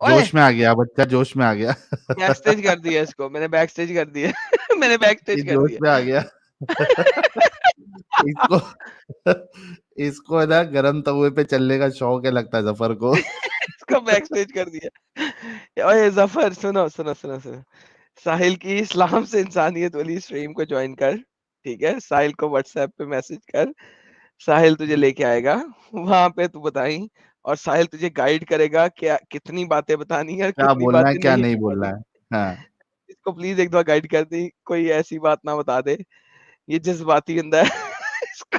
اوئے جوش میں آ گیا بچہ, جوش میں آ گیا. بیک سٹیج کر دیا اس کو میں نے, بیک سٹیج کر دیا. میں نے بیک یہ سٹیج کر جوش دیا. میں آ گیا. اس کو اس کو ہے نا گرم توے پہ چلنے کا شوق ہے لگتا ہے ظفر کو. اس کو بیک سٹیج کر دیا. اوئے ظفر سنو سنو سنو سنو, ساحل کی اسلام سے انسانیت والی اسٹریم کو جوائن کر, ٹھیک ہے؟ ساحل کو واٹس ایپ پہ میسج کر, ساحل تجھے لے کے آئے گا وہاں پہ, تو بتائیں, اور ساحل تجھے گائیڈ کرے گا کیا کتنی باتیں بتانی ہے اور کیا کتنی بولنا ہے باتیں کیا نہیں نہیں بولنا بتانی. ہے. ہاں اس کو پلیز ایک دفعہ گائیڈ کر دی, کوئی ایسی بات نہ بتا دے یہ جذباتی بندہ ہے. اس کو